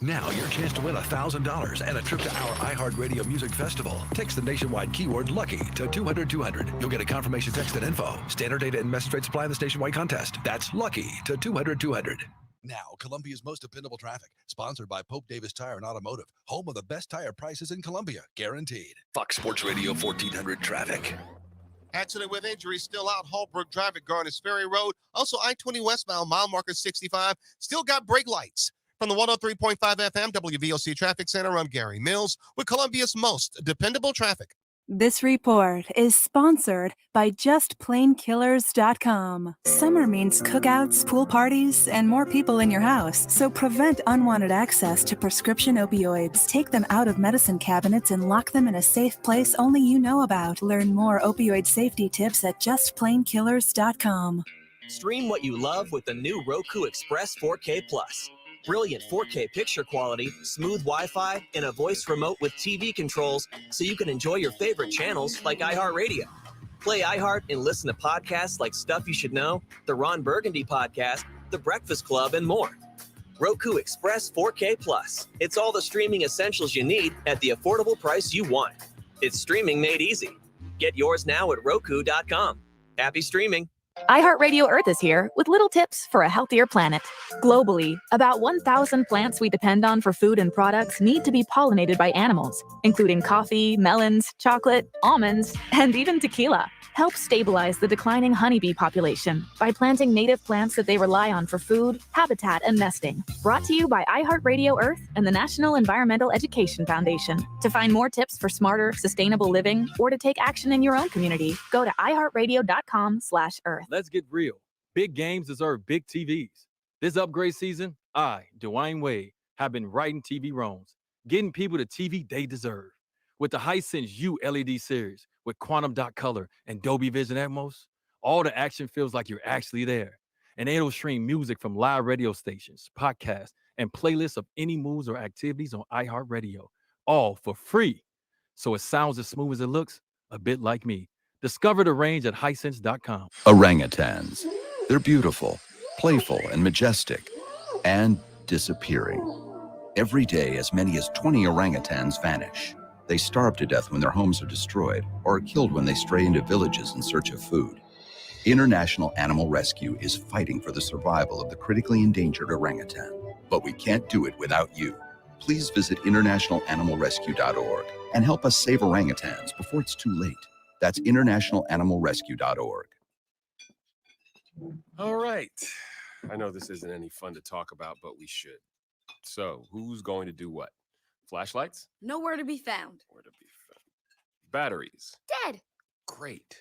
Now your chance to win $1,000 and a trip to our iHeartRadio Music Festival. Text the nationwide keyword LUCKY to 200-200. You'll get a confirmation text and info. Standard data and message rates apply in this nationwide contest. That's LUCKY to 200-200. Now, Columbia's most dependable traffic. Sponsored by Pope Davis Tire and Automotive. Home of the best tire prices in Columbia. Guaranteed. Fox Sports Radio 1400 traffic. Accident with injury still out. Holbrook Drive at Garnis Ferry Road. Also, I-20 westbound, mile marker 65. Still got brake lights. From the 103.5 FM WVOC Traffic Center, I'm Gary Mills with Columbia's most dependable traffic. This report is sponsored by JustPlainKillers.com. Summer means cookouts, pool parties, and more people in your house. So prevent unwanted access to prescription opioids. Take them out of medicine cabinets and lock them in a safe place only you know about. Learn more opioid safety tips at JustPlainKillers.com. Stream what you love with the new Roku Express 4K Plus. Brilliant 4K picture quality, smooth Wi-Fi, and a voice remote with TV controls so you can enjoy your favorite channels like iHeartRadio. Play iHeart and listen to podcasts like Stuff You Should Know, the Ron Burgundy Podcast, The Breakfast Club, and more. Roku Express 4K Plus. It's all the streaming essentials you need at the affordable price you want. It's streaming made easy. Get yours now at Roku.com. Happy streaming. iHeartRadio Earth is here with little tips for a healthier planet. Globally, about 1,000 plants we depend on for food and products need to be pollinated by animals, including coffee, melons, chocolate, almonds, and even tequila. Help stabilize the declining honeybee population by planting native plants that they rely on for food, habitat, and nesting. Brought to you by iHeartRadio Earth and the National Environmental Education Foundation. To find more tips for smarter, sustainable living or to take action in your own community, go to iHeartRadio.com/Earth. Let's get real. Big games deserve big TVs. This upgrade season, I, Dwayne Wade, have been righting TV wrongs, getting people the TV they deserve. With the Hisense U LED series, with quantum dot color and Dolby Vision Atmos, all the action feels like you're actually there. And it'll stream music from live radio stations, podcasts, and playlists of any moves or activities on iHeartRadio, all for free. So it sounds as smooth as it looks, a bit like me. Discover the range at hisense.com. Orangutans. They're beautiful, playful, and majestic, and disappearing. Every day, as many as 20 orangutans vanish. They starve to death when their homes are destroyed or are killed when they stray into villages in search of food. International Animal Rescue is fighting for the survival of the critically endangered orangutan. But we can't do it without you. Please visit internationalanimalrescue.org and help us save orangutans before it's too late. That's internationalanimalrescue.org. All right. I know this isn't any fun to talk about, but we should. So, who's going to do what? Flashlights? Nowhere to be found. Where to be found? Batteries? Dead. Great.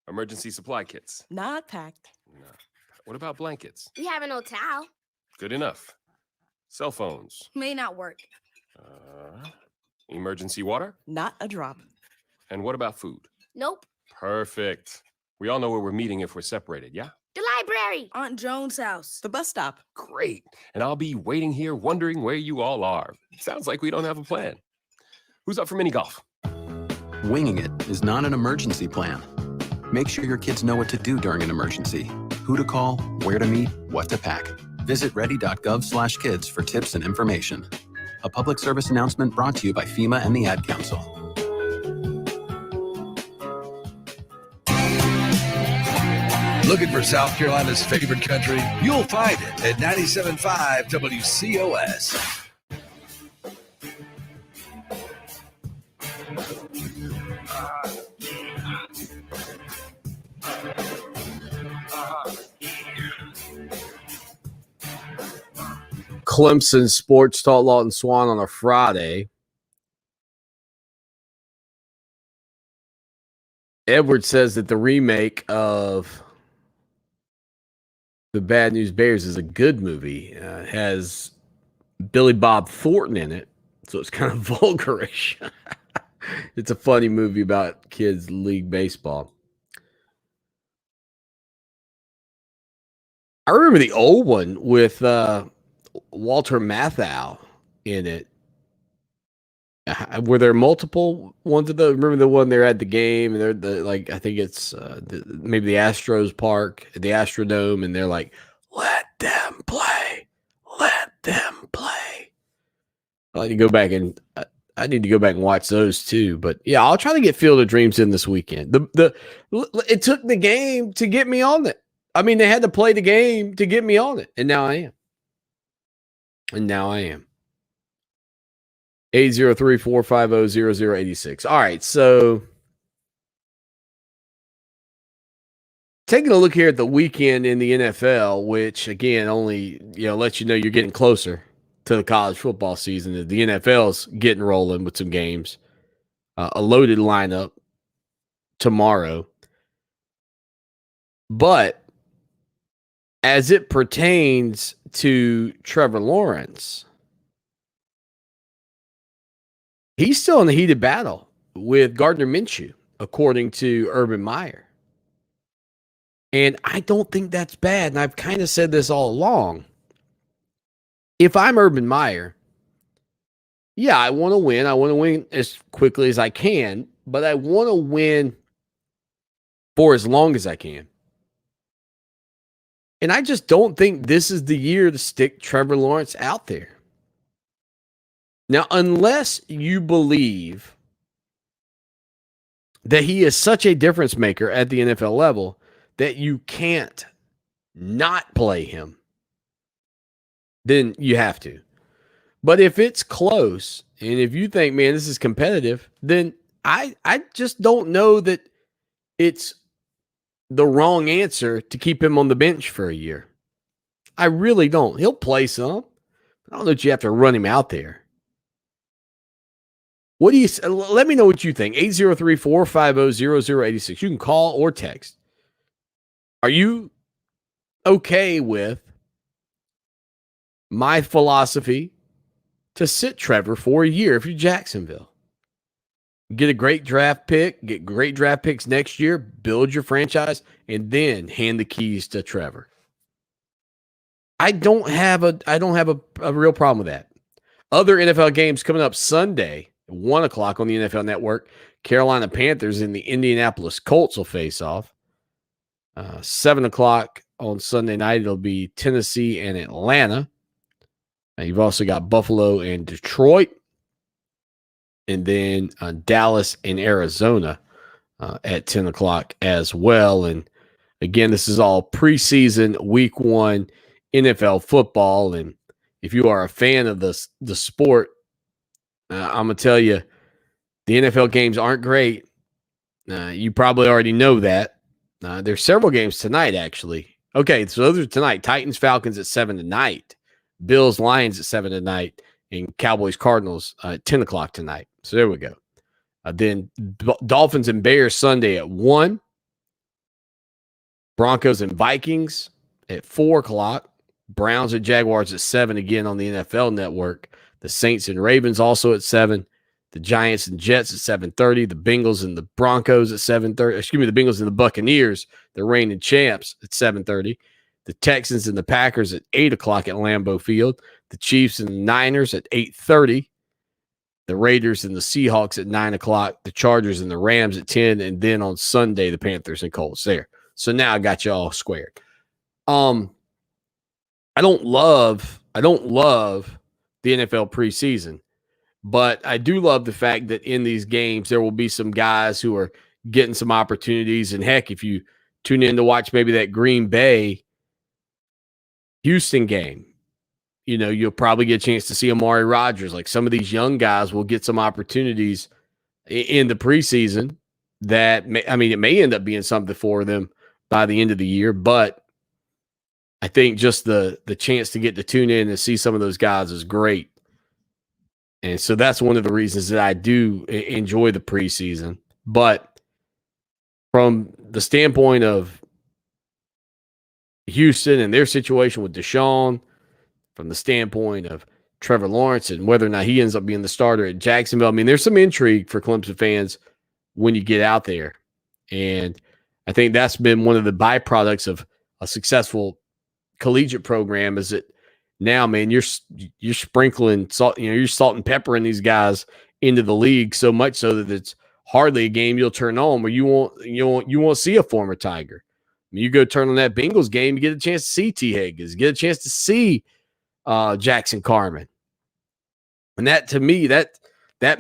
Emergency supply kits? Not packed. No. What about blankets? We have an old towel. Good enough. Cell phones? May not work. Emergency water? Not a drop. And what about food? Nope. Perfect. We all know where we're meeting if we're separated, yeah? The library. Aunt Joan's house. The bus stop. Great. And I'll be waiting here wondering where you all are. Sounds like we don't have a plan. Who's up for mini golf? Winging it is not an emergency plan. Make sure your kids know what to do during an emergency. Who to call, where to meet, what to pack. Visit ready.gov/kids for tips and information. A public service announcement brought to you by FEMA and the Ad Council. Looking for South Carolina's favorite country? You'll find it at 97.5 WCOS. Clemson Sports Talk, Lawton Swan on a Friday. Edward says that the remake of The Bad News Bears is a good movie. Has Billy Bob Thornton in it, so it's kind of vulgarish. It's a funny movie about kids' league baseball. I remember the old one with Walter Matthau in it. Were there multiple ones of those? Remember the one they're at the game and they're I think it's maybe the Astros Park, the Astrodome, and they're like, "Let them play, let them play." I need to go back and watch those too. But yeah, I'll try to get Field of Dreams in this weekend. It took the game to get me on it. I mean, they had to play the game to get me on it, and now I am. 803-450-0086. All right, so taking a look here at the weekend in the NFL, which again only lets you know you're getting closer to the college football season. The NFL's getting rolling with some games. A loaded lineup tomorrow. But as it pertains to Trevor Lawrence, he's still in the heated battle with Gardner Minshew, according to Urban Meyer. And I don't think that's bad. And I've kind of said this all along. If I'm Urban Meyer, yeah, I want to win. I want to win as quickly as I can, but I want to win for as long as I can. And I just don't think this is the year to stick Trevor Lawrence out there. Now, unless you believe that he is such a difference maker at the NFL level that you can't not play him, then you have to. But if it's close, and if you think, man, this is competitive, then I just don't know that it's the wrong answer to keep him on the bench for a year. I really don't. He'll play some. I don't know that you have to run him out there. What do you? Let me know what you think. 803-450-0086. You can call or text. Are you okay with my philosophy to sit Trevor for a year if you're Jacksonville? Get a great draft pick, get great draft picks next year, build your franchise, and then hand the keys to Trevor. I don't have a real problem with that. Other NFL games coming up Sunday, 1 o'clock on the NFL Network. Carolina Panthers and the Indianapolis Colts will face off. 7 o'clock on Sunday night, it'll be Tennessee and Atlanta. You've also got Buffalo and Detroit. And then Dallas and Arizona at 10 o'clock as well. And again, this is all preseason week 1 NFL football. And if you are a fan of the sport, I'm going to tell you, the NFL games aren't great. You probably already know that. There's several games tonight, actually. Okay, so those are tonight. Titans, Falcons at 7 tonight. Bills, Lions at 7 tonight. And Cowboys, Cardinals at 10 o'clock tonight. So there we go. Then Dolphins and Bears Sunday at 1. Broncos and Vikings at 4 o'clock. Browns and Jaguars at 7 again on the NFL Network. The Saints and Ravens also at 7. The Giants and Jets at 7:30. The Bengals and the Broncos at 7:30. Excuse me, the Bengals and the Buccaneers, the reigning champs, at 7:30. The Texans and the Packers at 8 o'clock at Lambeau Field. The Chiefs and the Niners at 8:30. The Raiders and the Seahawks at 9 o'clock. The Chargers and the Rams at 10. And then on Sunday, the Panthers and Colts there. So now I got you all squared. I don't love the NFL preseason, but I do love the fact that in these games there will be some guys who are getting some opportunities. And heck, if you tune in to watch maybe that Green Bay Houston game, you know, you'll probably get a chance to see Amari Rodgers. Like, some of these young guys will get some opportunities in the preseason that it may end up being something for them by the end of the year, but I think just the chance to get to tune in and see some of those guys is great. And so that's one of the reasons that I do enjoy the preseason. But from the standpoint of Houston and their situation with Deshaun, from the standpoint of Trevor Lawrence and whether or not he ends up being the starter at Jacksonville, I mean, there's some intrigue for Clemson fans when you get out there. And I think that's been one of the byproducts of a successful collegiate program, is that now, man, you're sprinkling salt, you're salt and peppering these guys into the league so much so that it's hardly a game you'll turn on where you won't see a former Tiger. I mean, you go turn on that Bengals game, you get a chance to see T. Higgins, get a chance to see Jackson Carman. And that, to me, that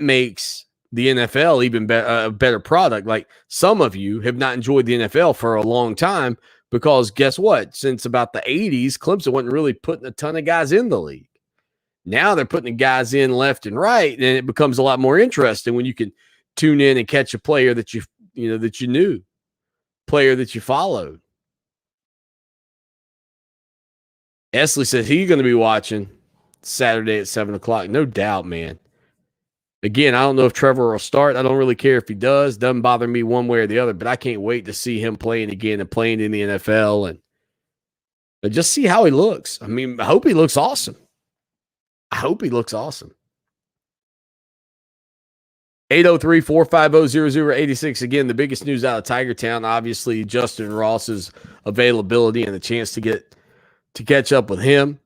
makes the NFL even a better product. Like, some of you have not enjoyed the NFL for a long time because guess what? Since about the 80s, Clemson wasn't really putting a ton of guys in the league. Now they're putting the guys in left and right, and it becomes a lot more interesting when you can tune in and catch a player that you knew, player that you followed. Esley says he's going to be watching Saturday at 7 o'clock. No doubt, man. Again, I don't know if Trevor will start. I don't really care if he does. Doesn't bother me one way or the other, but I can't wait to see him playing again and playing in the NFL but just see how he looks. I mean, I hope he looks awesome. 803-450-0086. Again, the biggest news out of Tiger Town, obviously Justin Ross's availability and the chance to catch up with him.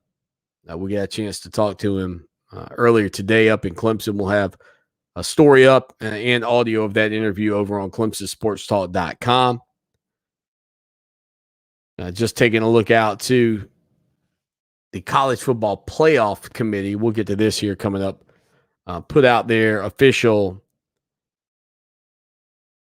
We got a chance to talk to him earlier today up in Clemson. We'll have a story up and audio of that interview over on ClemsonSportsTalk.com. Just taking a look out to the College Football Playoff Committee. We'll get to this here coming up. Put out their official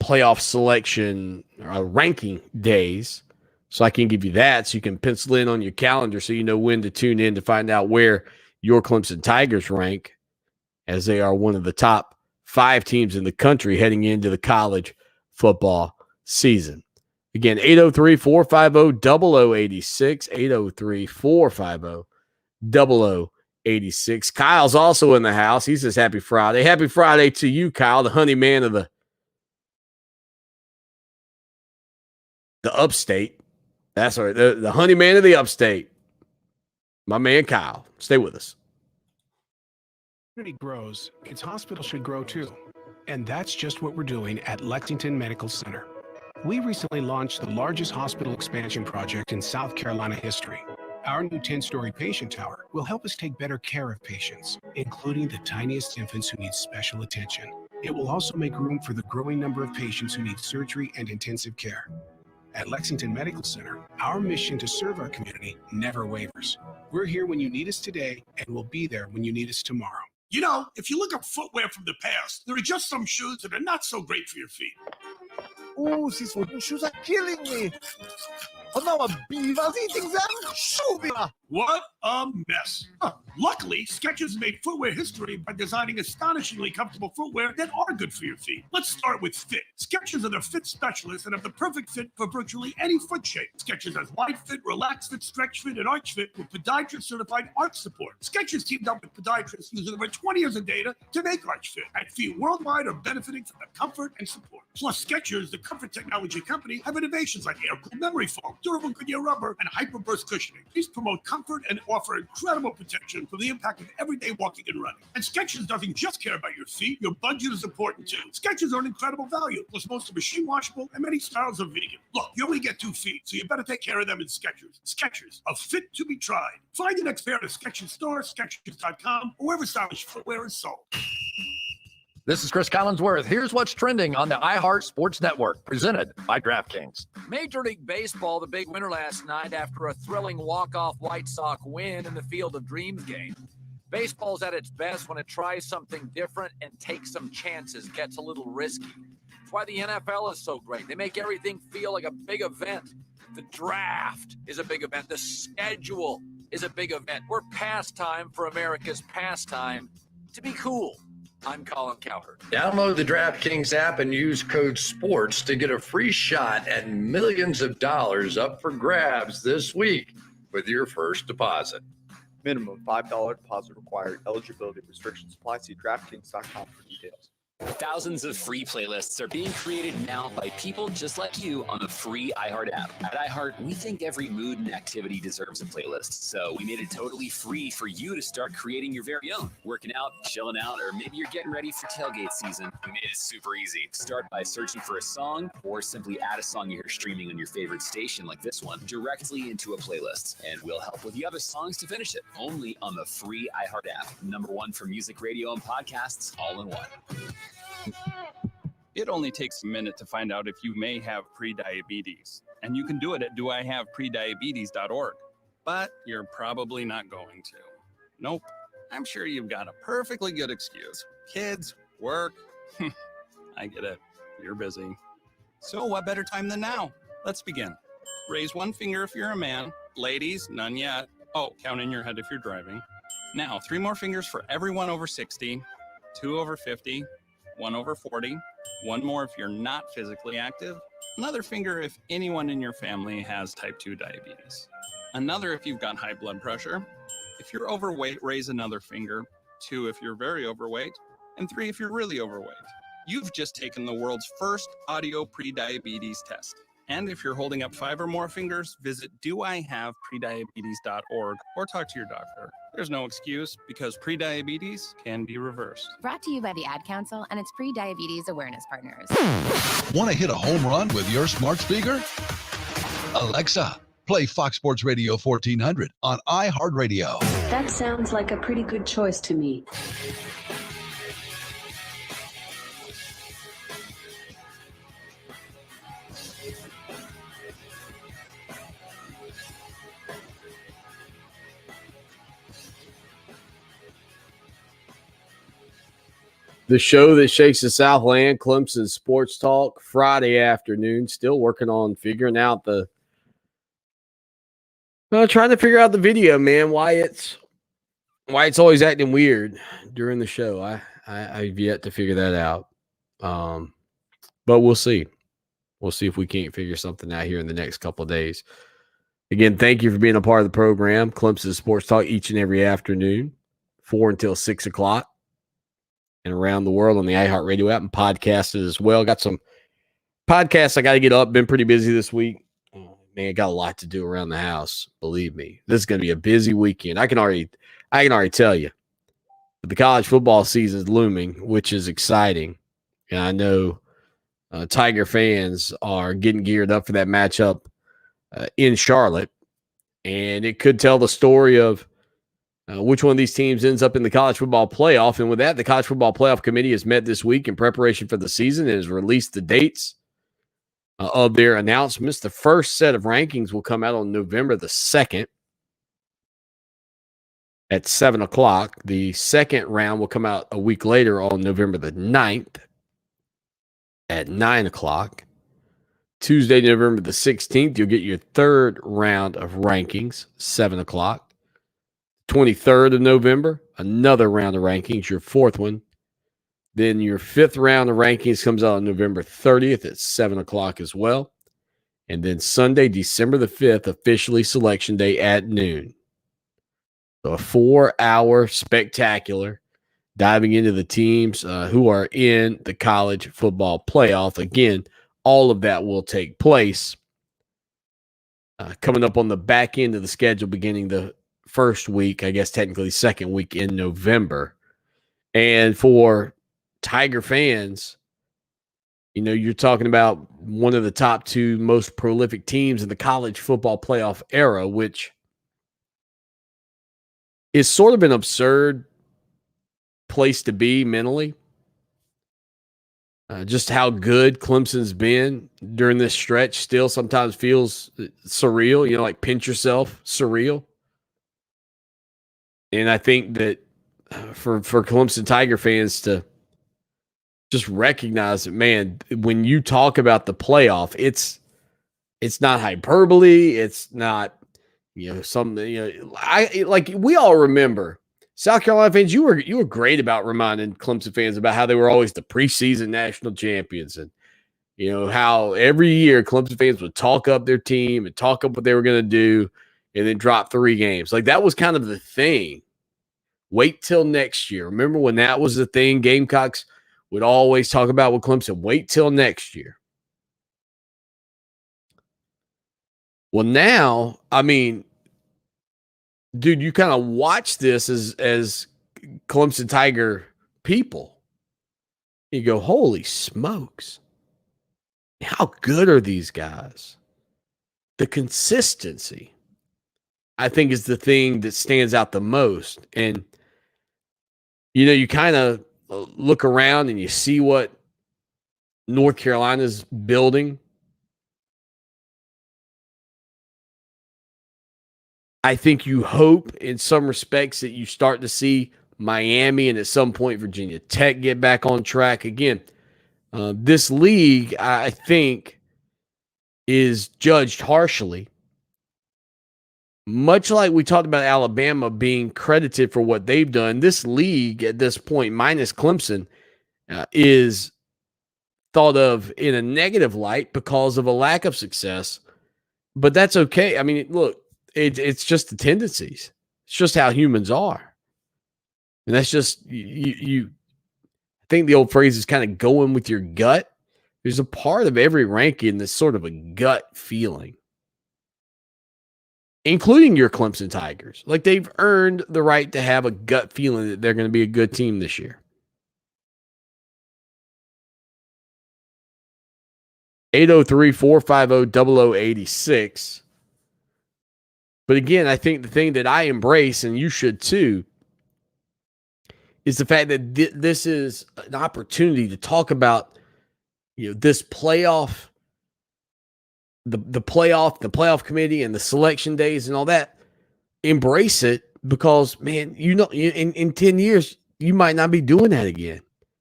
playoff selection ranking days. So I can give you that so you can pencil in on your calendar so you know when to tune in to find out where your Clemson Tigers rank, as they are one of the top 5 teams in the country heading into the college football season. Again, 803-450-0086, 803-450-0086. Kyle's also in the house. He says happy Friday. Happy Friday to you, Kyle, the honey man of the upstate. That's right, the honey man of the upstate. My man, Kyle. Stay with us. Community grows, its hospital should grow too. And that's just what we're doing at Lexington Medical Center. We recently launched the largest hospital expansion project in South Carolina history. Our new 10-story patient tower will help us take better care of patients, including the tiniest infants who need special attention. It will also make room for the growing number of patients who need surgery and intensive care. At Lexington Medical Center, our mission to serve our community never wavers. We're here when you need us today, and we'll be there when you need us tomorrow. You know, if you look at footwear from the past, there are just some shoes that are not so great for your feet. Oh, these wooden shoes are killing me. Oh no, a beaver's eating them? Shoo, beaver. What a mess. Huh. Luckily, Skechers made footwear history by designing astonishingly comfortable footwear that are good for your feet. Let's start with fit. Skechers are the fit specialists and have the perfect fit for virtually any foot shape. Skechers has wide fit, relaxed fit, stretch fit, and arch fit with podiatrist-certified arch support. Skechers teamed up with podiatrists using over 20 years of data to make arch fit, and feet worldwide are benefiting from the comfort and support. Plus, Skechers, the comfort technology company, have innovations like air-cooled memory foam, durable Goodyear rubber, and hyper-burst cushioning. These promote comfort and offer incredible protection from the impact of everyday walking and running. And Skechers doesn't just care about your feet, your budget is important too. Skechers are an incredible value, plus most are machine washable and many styles are vegan. Look, you only get 2 feet, so you better take care of them in Skechers. Skechers, a fit to be tried. Find your next pair at a Skechers store, Skechers.com, or wherever stylish footwear is sold. This is Chris Collinsworth. Here's what's trending on the iHeart Sports Network, presented by DraftKings. Major League Baseball, the big winner last night after a thrilling walk-off White Sox win in the Field of Dreams game. Baseball's at its best when it tries something different and takes some chances, gets a little risky. That's why the NFL is so great. They make everything feel like a big event. The draft is a big event. The schedule is a big event. We're past time for America's pastime to be cool. I'm Colin Cowherd. Download the DraftKings app and use code SPORTS to get a free shot at millions of dollars up for grabs this week with your first deposit. Minimum $5 deposit required. Eligibility restrictions apply. See DraftKings.com for details. Thousands of free playlists are being created now by people just like you on the free iHeart app. At iHeart, we think every mood and activity deserves a playlist, so we made it totally free for you to start creating your very own. Working out, chilling out, or maybe you're getting ready for tailgate season. We made it super easy. Start by searching for a song, or simply add a song you hear streaming on your favorite station like this one directly into a playlist, and we'll help with the other songs to finish it. Only on the free iHeart app. #1 for music, radio, and podcasts, all in one. It only takes a minute to find out if you may have prediabetes, and you can do it at doihaveprediabetes.org. But you're probably not going to. Nope. I'm sure you've got a perfectly good excuse. Kids, work. I get it. You're busy. So what better time than now? Let's begin. Raise one finger if you're a man. Ladies, none yet. Oh, count in your head if you're driving. Now, 3 more fingers for everyone over 60, 2 over 50, 1 over 40, 1 more if you're not physically active, another finger if anyone in your family has type 2 diabetes, another if you've got high blood pressure. If you're overweight, raise another finger, 2 if you're very overweight, and 3 if you're really overweight. You've just taken the world's first audio prediabetes test. And if you're holding up 5 or more fingers, visit doihaveprediabetes.org or talk to your doctor. There's no excuse because prediabetes can be reversed. Brought to you by the Ad Council and its pre-diabetes awareness partners. Want to hit a home run with your smart speaker? Alexa, play Fox Sports Radio 1400 on iHeartRadio. That sounds like a pretty good choice to me. The show that shakes the Southland, Clemson Sports Talk, Friday afternoon. Still working on figuring out trying to figure out the video, man. Why it's always acting weird during the show. I've yet to figure that out. But we'll see. We'll see if we can't figure something out here in the next couple of days. Again, thank you for being a part of the program. Clemson Sports Talk each and every afternoon, 4 until 6 o'clock. And around the world on the iHeartRadio app and podcasted as well. Got some podcasts I got to get up. Been pretty busy this week. Man, got a lot to do around the house. Believe me, this is going to be a busy weekend. I can already tell you. But the college football season is looming, which is exciting. And I know Tiger fans are getting geared up for that matchup in Charlotte. And it could tell the story of which one of these teams ends up in the college football playoff. And with that, the college football playoff committee has met this week in preparation for the season and has released the dates of their announcements. The first set of rankings will come out on November the 2nd at 7 o'clock. The second round will come out a week later on November the 9th at 9 o'clock. Tuesday, November the 16th, you'll get your third round of rankings, 7 o'clock. 23rd of November, another round of rankings, your fourth one. Then your fifth round of rankings comes out on November 30th at 7 o'clock as well. And then Sunday, December the 5th, officially Selection Day at noon. So a 4-hour spectacular diving into the teams who are in the college football playoff. Again, all of that will take place coming up on the back end of the schedule beginning the first week, I guess technically second week in November. And for Tiger fans, you know, you're talking about one of the top two most prolific teams in the college football playoff era, which is sort of an absurd place to be mentally. Just how good Clemson's been during this stretch still sometimes feels surreal, you know, like pinch yourself, surreal. And I think that for Clemson Tiger fans to just recognize that, man, when you talk about the playoff, it's not hyperbole. It's not, you know, something, you know, we all remember South Carolina fans, you were great about reminding Clemson fans about how they were always the preseason national champions, and you know how every year Clemson fans would talk up their team and talk up what they were going to do, and then drop 3 games. Like that was kind of the thing. Wait till next year. Remember when that was the thing? Gamecocks would always talk about with Clemson. Wait till next year. Well, now, I mean, dude, you kind of watch this as Clemson Tiger people. You go, holy smokes. How good are these guys? The consistency, I think, is the thing that stands out the most. And, you know, you kind of look around and you see what North Carolina's building. I think you hope in some respects that you start to see Miami and at some point Virginia Tech get back on track again. This league, I think, is judged harshly. Much like we talked about Alabama being credited for what they've done, this league at this point, minus Clemson, is thought of in a negative light because of a lack of success. But that's okay. I mean, look, it's just the tendencies. It's just how humans are. And that's just, you I think the old phrase is kind of going with your gut. There's a part of every ranking that's sort of a gut feeling, including your Clemson Tigers. Like they've earned the right to have a gut feeling that they're going to be a good team this year. 803-450-0086. But again, I think the thing that I embrace, and you should too, is the fact that this is an opportunity to talk about, you know, this playoff, the playoff committee and the selection days and all that. Embrace it because, man, you know, in 10 years, you might not be doing that again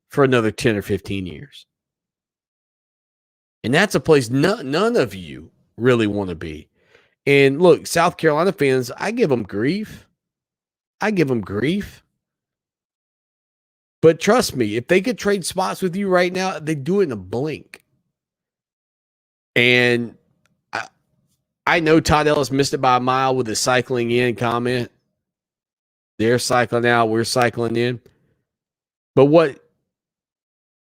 for another 10 or 15 years. And that's a place none of you really want to be. And look, South Carolina fans, I give them grief. But trust me, if they could trade spots with you right now, they'd do it in a blink. And I know Todd Ellis missed it by a mile with his cycling in comment. They're cycling out, we're cycling in. But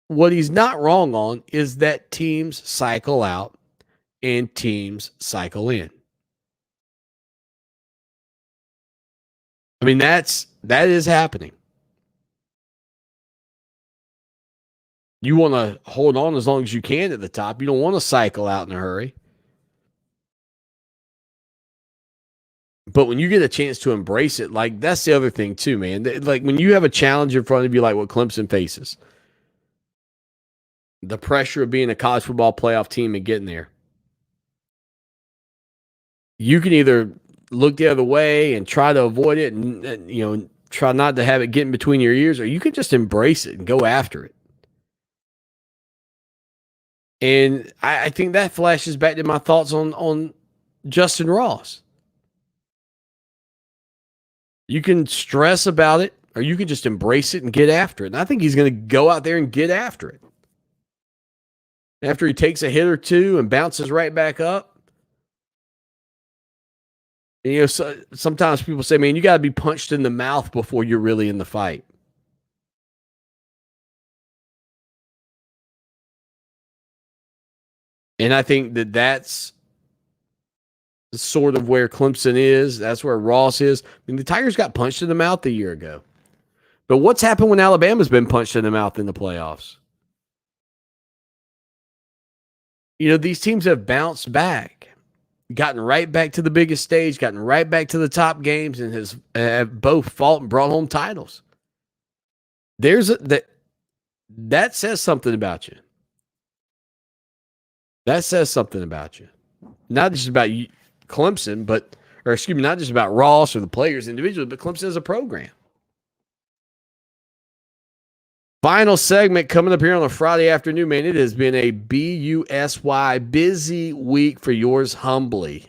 what he's not wrong on is that teams cycle out and teams cycle in. I mean, that is happening. You want to hold on as long as you can at the top. You don't want to cycle out in a hurry. But when you get a chance to embrace it, like that's the other thing too, man. Like when you have a challenge in front of you, like what Clemson faces, the pressure of being a college football playoff team and getting there, you can either look the other way and try to avoid it and you know, try not to have it get in between your ears, or you can just embrace it and go after it. And I think that flashes back to my thoughts on Justin Ross. You can stress about it, or you can just embrace it and get after it. And I think he's going to go out there and get after it. After he takes a hit or two and bounces right back up. And, sometimes people say, man, you got to be punched in the mouth before you're really in the fight. And I think that's sort of where Clemson is. That's where Ross is. I mean, the Tigers got punched in the mouth a year ago. But what's happened when Alabama's been punched in the mouth in the playoffs? These teams have bounced back, gotten right back to the biggest stage, gotten right back to the top games, and have both fought and brought home titles. That says something about you. That says something about you. Not just about you, Clemson, not just about Ross or the players individually, but Clemson as a program. Final segment coming up here on a Friday afternoon, man. It has been a busy week for yours humbly.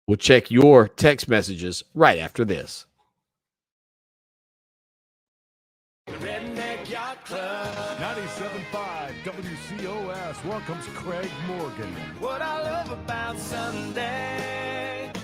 We'll check your text messages right after this. Redneck Yacht Club 97.5 WCOS welcomes Craig Morgan. What I love about Sunday.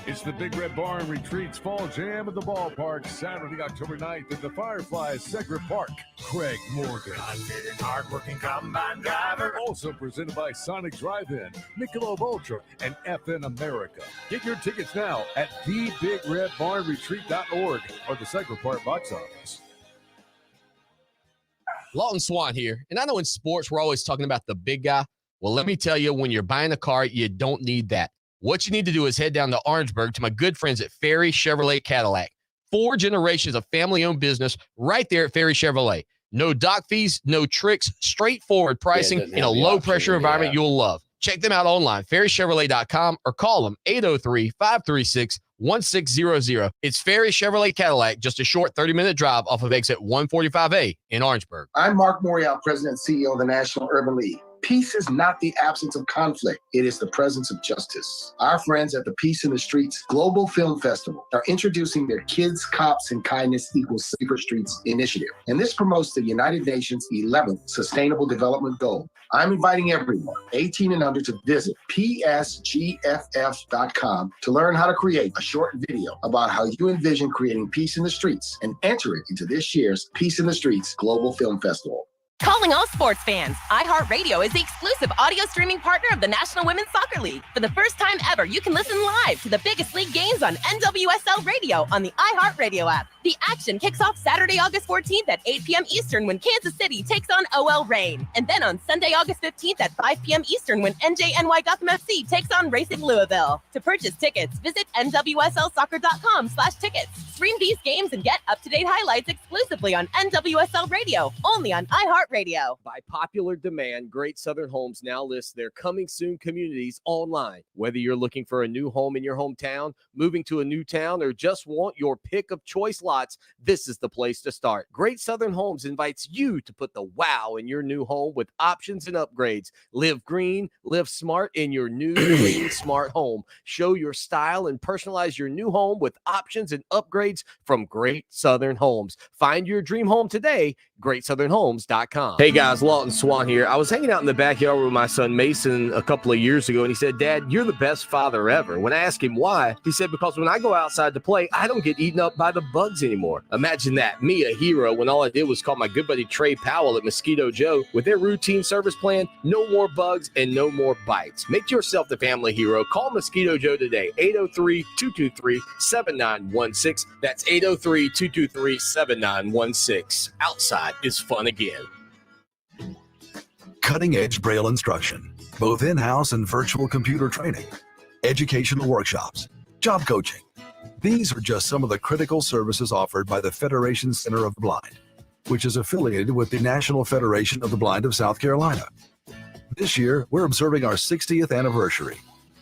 It's the Big Red Barn Retreats Fall Jam at the ballpark Saturday, October 9th at the Fireflies Segra Park. Craig Morgan. Confident, hardworking combine driver. Also presented by Sonic Drive-In, Michelob Ultra, and FN America. Get your tickets now at thebigredbarnretreat.org or the Segra Park box office. Lawton Swan here. And I know in sports, we're always talking about the big guy. Well, let me tell you, when you're buying a car, you don't need that. What you need to do is head down to Orangeburg to my good friends at Ferry Chevrolet Cadillac. 4 generations of family-owned business right there at Ferry Chevrolet. No dock fees, no tricks, straightforward pricing in a low-pressure environment you'll love. Check them out online, ferrychevrolet.com, or call them 803-536-1600. It's Ferry Chevrolet Cadillac, just a short 30-minute drive off of exit 145A in Orangeburg. I'm Mark Morial, President and CEO of the National Urban League. Peace is not the absence of conflict. It is the presence of justice. Our friends at the Peace in the Streets Global Film Festival are introducing their Kids, Cops, and Kindness Equals Safer Streets initiative. And this promotes the United Nations 11th Sustainable Development Goal. I'm inviting everyone, 18 and under, to visit psgff.com to learn how to create a short video about how you envision creating peace in the streets and enter it into this year's Peace in the Streets Global Film Festival. Calling all sports fans, iHeartRadio is the exclusive audio streaming partner of the National Women's Soccer League. For the first time ever, you can listen live to the biggest league games on NWSL Radio on the iHeartRadio app. The action kicks off Saturday, August 14th at 8 p.m. Eastern when Kansas City takes on OL Reign. And then on Sunday, August 15th at 5 p.m. Eastern when NJNY Gotham FC takes on Racing Louisville. To purchase tickets, visit nwslsoccer.com/tickets. Stream these games and get up-to-date highlights exclusively on NWSL Radio, only on iHeartRadio. By popular demand, Great Southern Homes now lists their coming soon communities online. Whether you're looking for a new home in your hometown, moving to a new town, or just want your pick of choice lots, this is the place to start. Great Southern Homes invites you to put the wow in your new home with options and upgrades. Live green, live smart in your new clean, smart home. Show your style and personalize your new home with options and upgrades from Great Southern Homes. Find your dream home today, GreatSouthernHomes.com. Hey guys, Lawton Swan here. I was hanging out in the backyard with my son Mason a couple of years ago, and he said, "Dad, you're the best father ever." When I asked him why, he said, "Because when I go outside to play, I don't get eaten up by the bugs anymore." Imagine that, me, a hero, when all I did was call my good buddy Trey Powell at Mosquito Joe. With their routine service plan, no more bugs and no more bites. Make yourself the family hero. Call Mosquito Joe today, 803-223-7916. That's 803-223-7916. Outside is fun again. Cutting-edge Braille instruction, both in-house and virtual computer training, educational workshops, job coaching. These are just some of the critical services offered by the Federation Center of the Blind, which is affiliated with the National Federation of the Blind of South Carolina. This year, we're observing our 60th anniversary.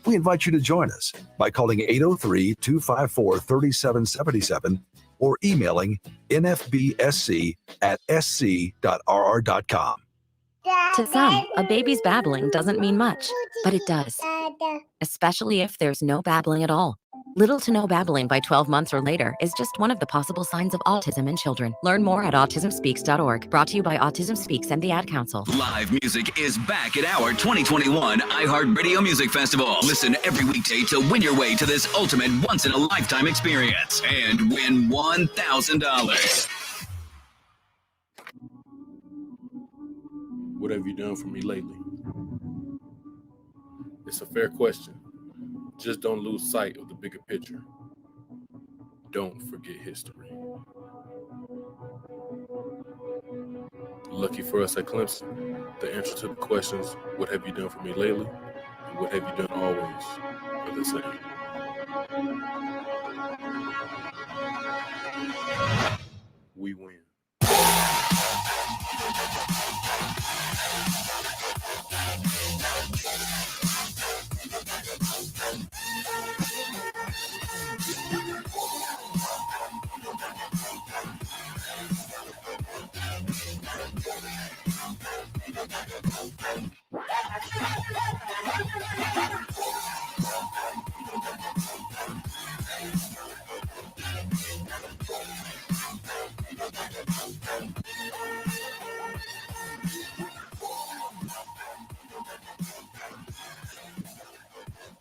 We invite you to join us by calling 803-254-3777 or emailing nfbsc@sc.rr.com. To some, a baby's babbling doesn't mean much, but it does, especially if there's no babbling at all. Little to no babbling by 12 months or later is just one of the possible signs of autism in children. Learn more at autismspeaks.org. Brought to you by Autism Speaks and the Ad Council. Live music is back at our 2021 iHeartRadio Music Festival. Listen every weekday to win your way to this ultimate once-in-a-lifetime experience and win $1,000. What have you done for me lately? It's a fair question. Just don't lose sight of the bigger picture. Don't forget history. Lucky for us at Clemson, the answer to the questions, what have you done for me lately, and what have you done always, are the same. We win.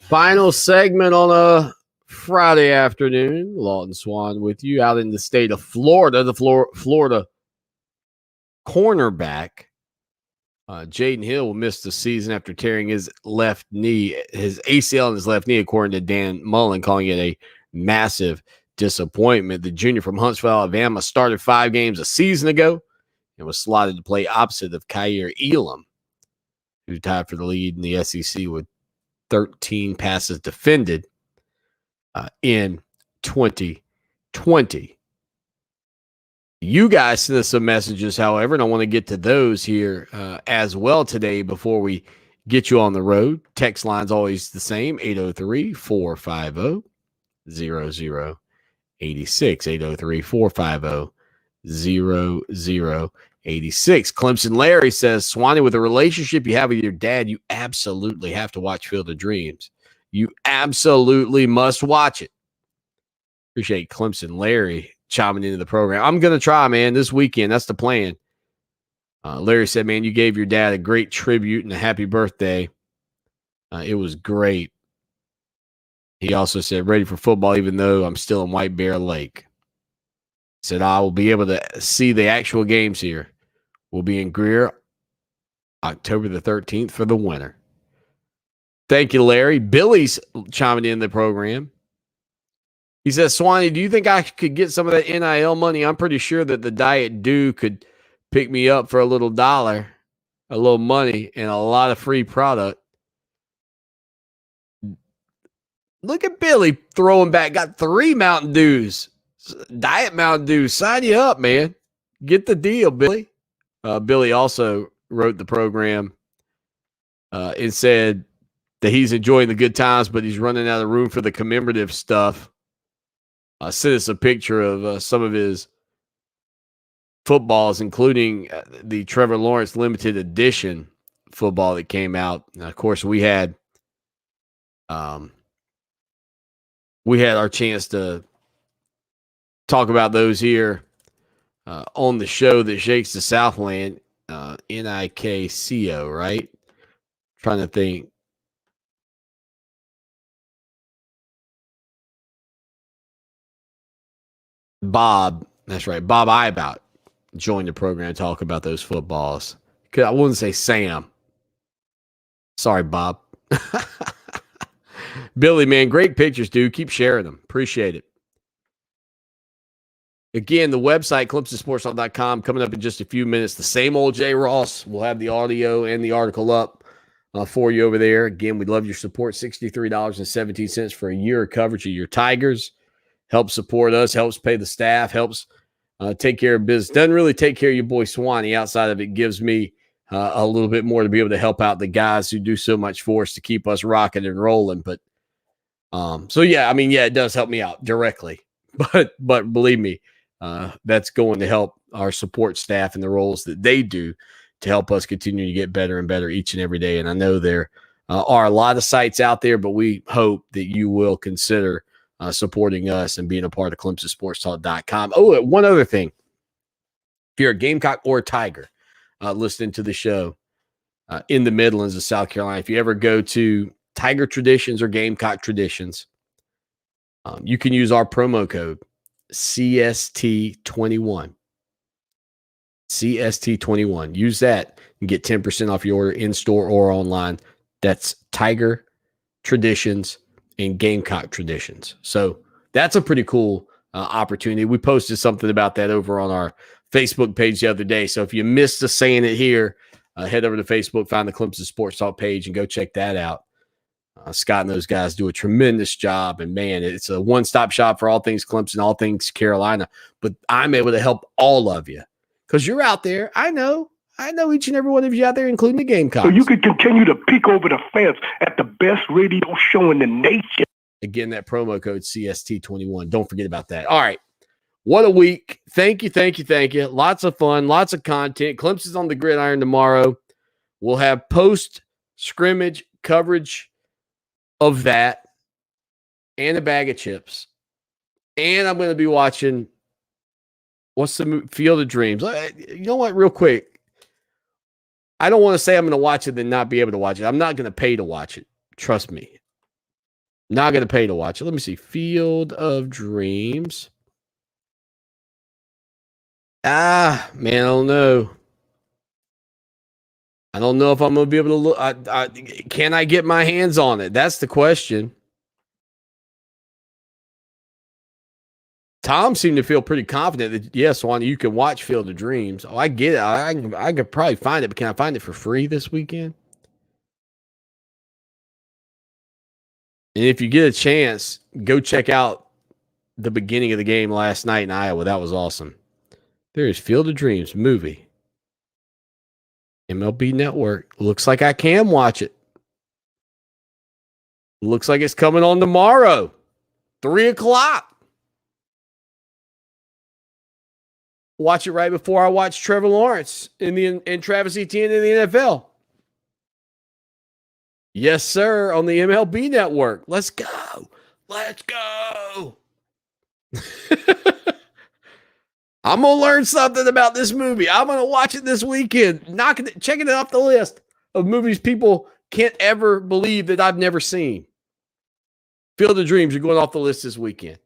Final segment on a Friday afternoon. Lawton Swan with you out in the state of Florida. The Florida cornerback, Jaden Hill, will miss the season after tearing his left knee, his ACL in his left knee, according to Dan Mullen, calling it a massive disappointment. The junior from Huntsville, Alabama, started 5 games a season ago and was slotted to play opposite of Kyer Elam, who tied for the lead in the SEC with 13 passes defended in 2020. You guys sent us some messages, however, and I want to get to those here as well today before we get you on the road. Text line's always the same, 803-450-0086, 803-450-0086. Clemson Larry says, Swanee, with the relationship you have with your dad, you absolutely have to watch Field of Dreams. You absolutely must watch it. Appreciate Clemson Larry chiming into the program. I'm going to try, man, this weekend. That's the plan. Larry said, man, you gave your dad a great tribute and a happy birthday. It was great. He also said, ready for football, even though I'm still in White Bear Lake. Said, I will be able to see the actual games here. We'll be in Greer October the 13th for the winter. Thank you, Larry. Billy's chiming in the program. He says, Swanee, do you think I could get some of that NIL money? I'm pretty sure that the Diet Dew could pick me up for a little dollar, a little money, and a lot of free product. Look at Billy throwing back. Got 3 Mountain Dews. Diet Mountain Dew. Sign you up, man. Get the deal, Billy. Billy also wrote the program and said that he's enjoying the good times, but he's running out of room for the commemorative stuff. Sent us a picture of some of his footballs, including the Trevor Lawrence limited edition football that came out. Now, of course, we had our chance to talk about those here on the show that shakes the Southland, NIKCO, right? Trying to think. Bob, that's right. Bob Ibout joined the program to talk about those footballs. I wouldn't say Sam. Sorry, Bob. Billy, man, great pictures, dude. Keep sharing them. Appreciate it. Again, the website, ClemsonSportsTalk.com, coming up in just a few minutes. The same old Jay Ross. We'll have the audio and the article up for you over there. Again, we'd love your support. $63.17 for a year of coverage of your Tigers. Helps support us, helps pay the staff, helps take care of business. Doesn't really take care of your boy Swanee. Outside of it, gives me a little bit more to be able to help out the guys who do so much for us to keep us rocking and rolling. But it does help me out directly. But believe me, that's going to help our support staff and the roles that they do to help us continue to get better and better each and every day. And I know there are a lot of sites out there, but we hope that you will consider supporting us and being a part of ClemsonSportsTalk.com. Oh, one other thing. If you're a Gamecock or a Tiger listening to the show in the Midlands of South Carolina, if you ever go to Tiger Traditions or Gamecock Traditions, you can use our promo code CST21. CST21. Use that and get 10% off your order in-store or online. That's Tiger Traditions and Gamecock Traditions. So that's a pretty cool opportunity. We posted something about that over on our Facebook page the other day. So if you missed us saying it here, head over to Facebook, find the Clemson Sports Talk page, and go check that out. Scott and those guys do a tremendous job. And, man, it's a one-stop shop for all things Clemson, all things Carolina. But I'm able to help all of you because you're out there. I know each and every one of you out there, including the Gamecocks. So you can continue to peek over the fence at the best radio show in the nation. Again, that promo code CST21. Don't forget about that. All right. What a week. Thank you. Lots of fun, lots of content. Clemson's on the gridiron tomorrow. We'll have post-scrimmage coverage of that and a bag of chips. And I'm going to be watching, what's the Field of Dreams? You know what, real quick. I don't want to say I'm going to watch it and not be able to watch it. I'm not going to pay to watch it. Trust me. Not going to pay to watch it. Let me see. Field of Dreams. Man, I don't know. I don't know if I'm going to be able to look. Can I get my hands on it? That's the question. Tom seemed to feel pretty confident that, yes, Wanda, you can watch Field of Dreams. Oh, I get it. I could probably find it, but can I find it for free this weekend? And if you get a chance, go check out the beginning of the game last night in Iowa. That was awesome. There's Field of Dreams movie. MLB Network. Looks like I can watch it. Looks like it's coming on tomorrow, 3:00. Watch it right before I watch Trevor Lawrence and Travis Etienne in the NFL. Yes, sir, on the MLB Network. Let's go. I'm going to learn something about this movie. I'm going to watch it this weekend. Checking it off the list of movies people can't ever believe that I've never seen. Field of Dreams are going off the list this weekend.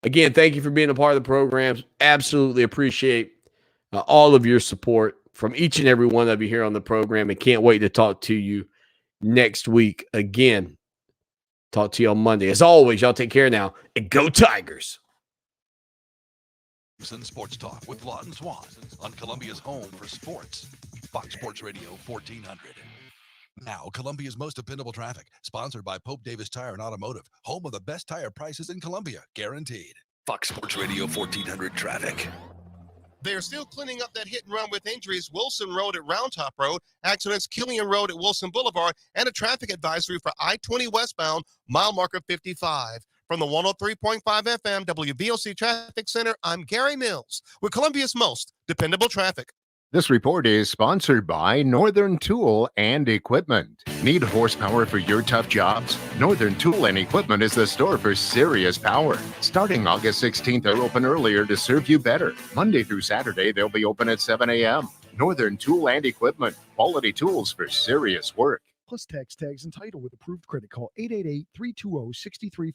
Again, thank you for being a part of the program. Absolutely appreciate all of your support from each and every one of you here on the program, and can't wait to talk to you next week again. Talk to you on Monday. As always, y'all take care now, and go Tigers. Clemson Sports Talk with Lawton Swan on Columbia's home for sports, Fox Sports Radio 1400. Now, Columbia's most dependable traffic, sponsored by Pope Davis Tire and Automotive, home of the best tire prices in Columbia, guaranteed. Fox Sports Radio 1400 traffic. They are still cleaning up that hit and run with injuries. Wilson Road at Round Top Road, accidents Killian Road at Wilson Boulevard, and a traffic advisory for I-20 westbound, mile marker 55. From the 103.5 FM WVOC Traffic Center, I'm Gary Mills with Columbia's most dependable traffic. This report is sponsored by Northern Tool and Equipment. Need horsepower for your tough jobs? Northern Tool and Equipment is the store for serious power. Starting August 16th, they're open earlier to serve you better. Monday through Saturday, they'll be open at 7 a.m. Northern Tool and Equipment. Quality tools for serious work. Plus tags and title with approved credit. Call 888-320-63